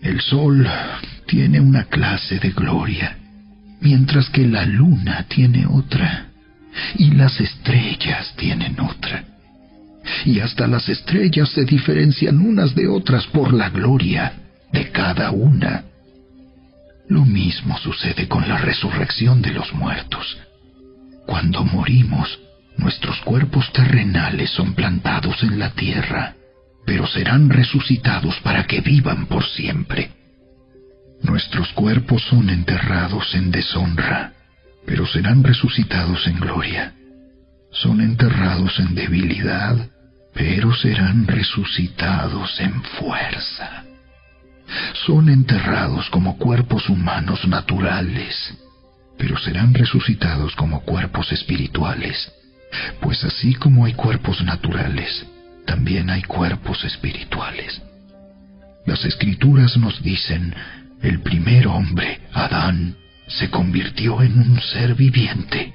El sol tiene una clase de gloria, mientras que la luna tiene otra, y las estrellas tienen otra. y hasta las estrellas se diferencian unas de otras por la gloria de cada una. Lo mismo sucede con la resurrección de los muertos. Cuando morimos, nuestros cuerpos terrenales son plantados en la tierra, pero serán resucitados para que vivan por siempre. Nuestros cuerpos son enterrados en deshonra, pero serán resucitados en gloria. Son enterrados en debilidad, pero serán resucitados en fuerza. Son enterrados como cuerpos humanos naturales, pero serán resucitados como cuerpos espirituales, pues así como hay cuerpos naturales, también hay cuerpos espirituales. Las Escrituras nos dicen: el primer hombre, Adán, se convirtió en un ser viviente,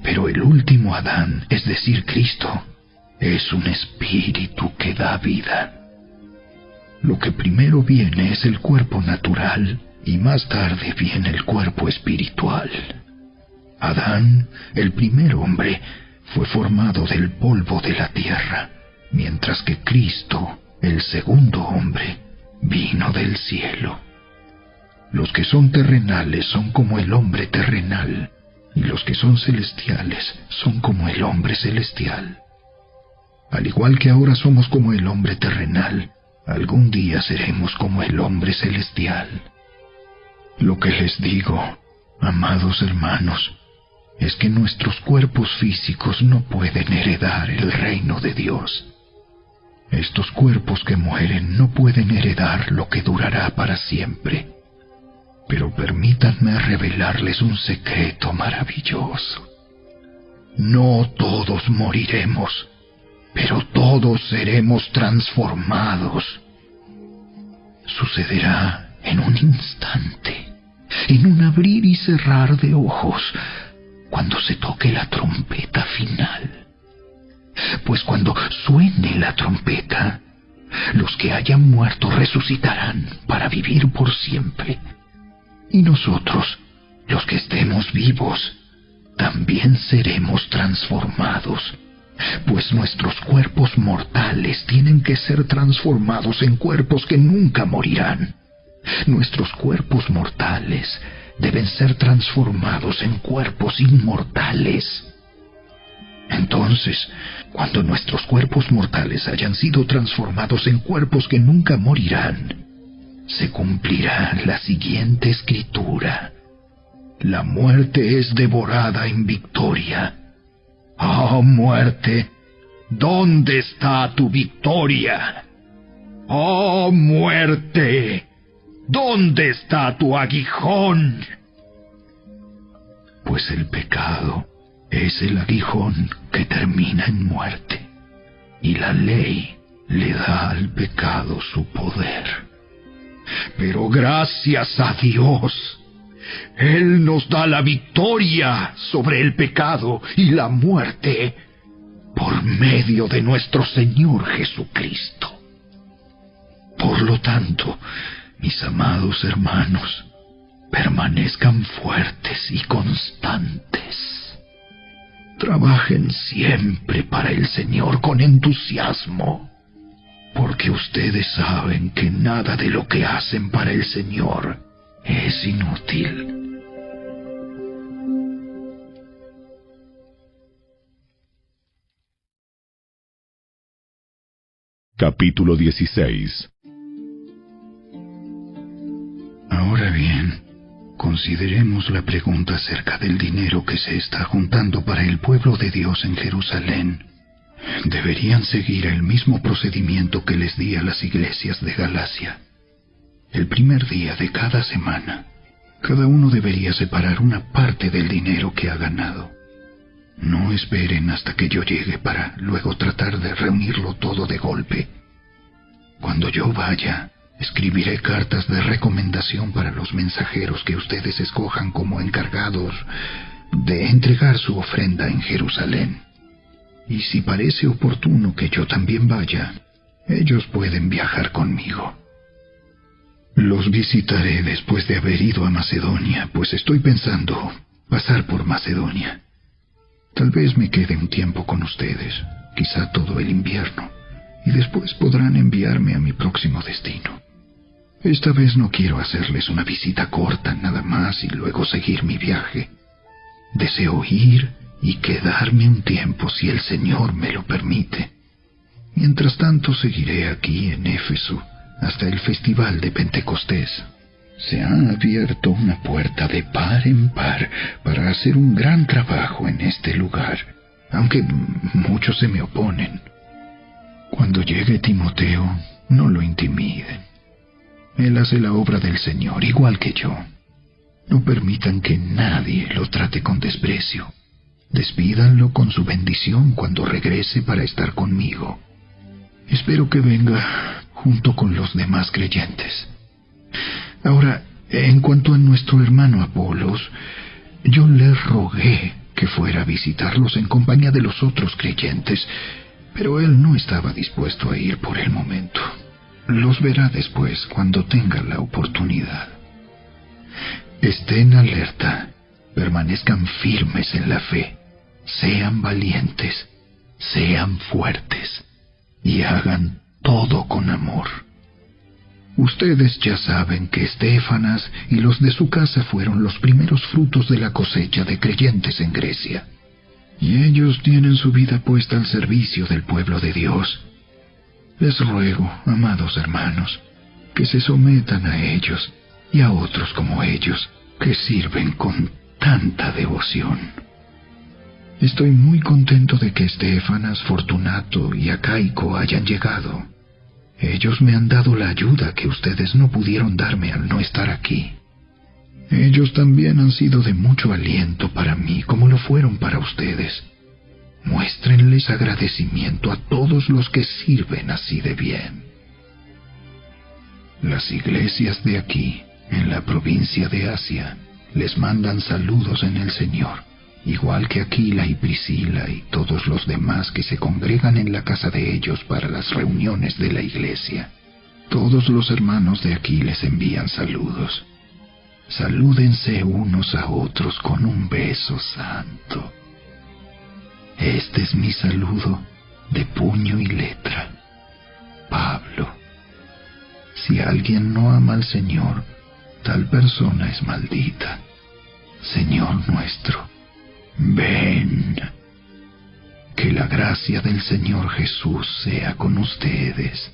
pero el último Adán, es decir, Cristo, es un espíritu que da vida. Lo que primero viene es el cuerpo natural y más tarde viene el cuerpo espiritual. Adán, el primer hombre, fue formado del polvo de la tierra, mientras que Cristo, el segundo hombre, vino del cielo. Los que son terrenales son como el hombre terrenal, y los que son celestiales son como el hombre celestial. Al igual que ahora somos como el hombre terrenal, algún día seremos como el hombre celestial. Lo que les digo, amados hermanos, es que nuestros cuerpos físicos no pueden heredar el reino de Dios. Estos cuerpos que mueren no pueden heredar lo que durará para siempre. Pero permítanme revelarles un secreto maravilloso. No todos moriremos, pero todos seremos transformados. Sucederá en un instante, en un abrir y cerrar de ojos, cuando se toque la trompeta final. Pues cuando suene la trompeta, los que hayan muerto resucitarán para vivir por siempre. Y nosotros, los que estemos vivos, también seremos transformados, pues nuestros cuerpos mortales tienen que ser transformados en cuerpos que nunca morirán. Nuestros cuerpos mortales deben ser transformados en cuerpos inmortales. Entonces, cuando nuestros cuerpos mortales hayan sido transformados en cuerpos que nunca morirán, se cumplirá la siguiente escritura: la muerte es devorada en victoria. ¡Oh, muerte! ¿Dónde está tu victoria? ¡Oh, muerte! ¿Dónde está tu aguijón? Pues el pecado es el aguijón que termina en muerte, y la ley le da al pecado su poder. Pero gracias a Dios, Él nos da la victoria sobre el pecado y la muerte por medio de nuestro Señor Jesucristo. Por lo tanto, mis amados hermanos, permanezcan fuertes y constantes. Trabajen siempre para el Señor con entusiasmo, porque ustedes saben que nada de lo que hacen para el Señor es inútil. Capítulo 16. Ahora bien, consideremos la pregunta acerca del dinero que se está juntando para el pueblo de Dios en Jerusalén. Deberían seguir el mismo procedimiento que les di a las iglesias de Galacia. El primer día de cada semana, cada uno debería separar una parte del dinero que ha ganado. No esperen hasta que yo llegue para luego tratar de reunirlo todo de golpe. Cuando yo vaya, escribiré cartas de recomendación para los mensajeros que ustedes escojan como encargados de entregar su ofrenda en Jerusalén. Y si parece oportuno que yo también vaya, ellos pueden viajar conmigo. Los visitaré después de haber ido a Macedonia, pues estoy pensando pasar por Macedonia. Tal vez me quede un tiempo con ustedes, quizá todo el invierno, y después podrán enviarme a mi próximo destino. Esta vez no quiero hacerles una visita corta nada más y luego seguir mi viaje. Deseo ir y quedarme un tiempo si el Señor me lo permite. Mientras tanto seguiré aquí en Éfeso hasta el festival de Pentecostés. Se ha abierto una puerta de par en par para hacer un gran trabajo en este lugar, aunque muchos se me oponen. Cuando llegue Timoteo, no lo intimiden. Él hace la obra del Señor igual que yo. No permitan que nadie lo trate con desprecio. Despídanlo con su bendición cuando regrese para estar conmigo. Espero que venga junto con los demás creyentes. Ahora, en cuanto a nuestro hermano Apolos, yo le rogué que fuera a visitarlos en compañía de los otros creyentes, pero él no estaba dispuesto a ir por el momento. Los verá después cuando tenga la oportunidad. Estén alerta, permanezcan firmes en la fe, sean valientes, sean fuertes y hagan todo con amor. Ustedes ya saben que Estéfanas y los de su casa fueron los primeros frutos de la cosecha de creyentes en Grecia, y ellos tienen su vida puesta al servicio del pueblo de Dios. Les ruego, amados hermanos, que se sometan a ellos y a otros como ellos, que sirven con tanta devoción. Estoy muy contento de que Estéfanas, Fortunato y Acaico hayan llegado. Ellos me han dado la ayuda que ustedes no pudieron darme al no estar aquí. Ellos también han sido de mucho aliento para mí, como lo fueron para ustedes. Muéstrenles agradecimiento a todos los que sirven así de bien. Las iglesias de aquí, en la provincia de Asia, les mandan saludos en el Señor, igual que Aquila y Priscila y todos los demás que se congregan en la casa de ellos para las reuniones de la iglesia. Todos los hermanos de aquí les envían saludos. Salúdense unos a otros con un beso santo. Este es mi saludo de puño y letra. Pablo. Si alguien no ama al Señor, tal persona es maldita. Señor nuestro, ven. Que la gracia del Señor Jesús sea con ustedes.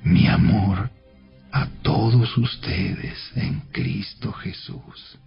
Mi amor a todos ustedes en Cristo Jesús.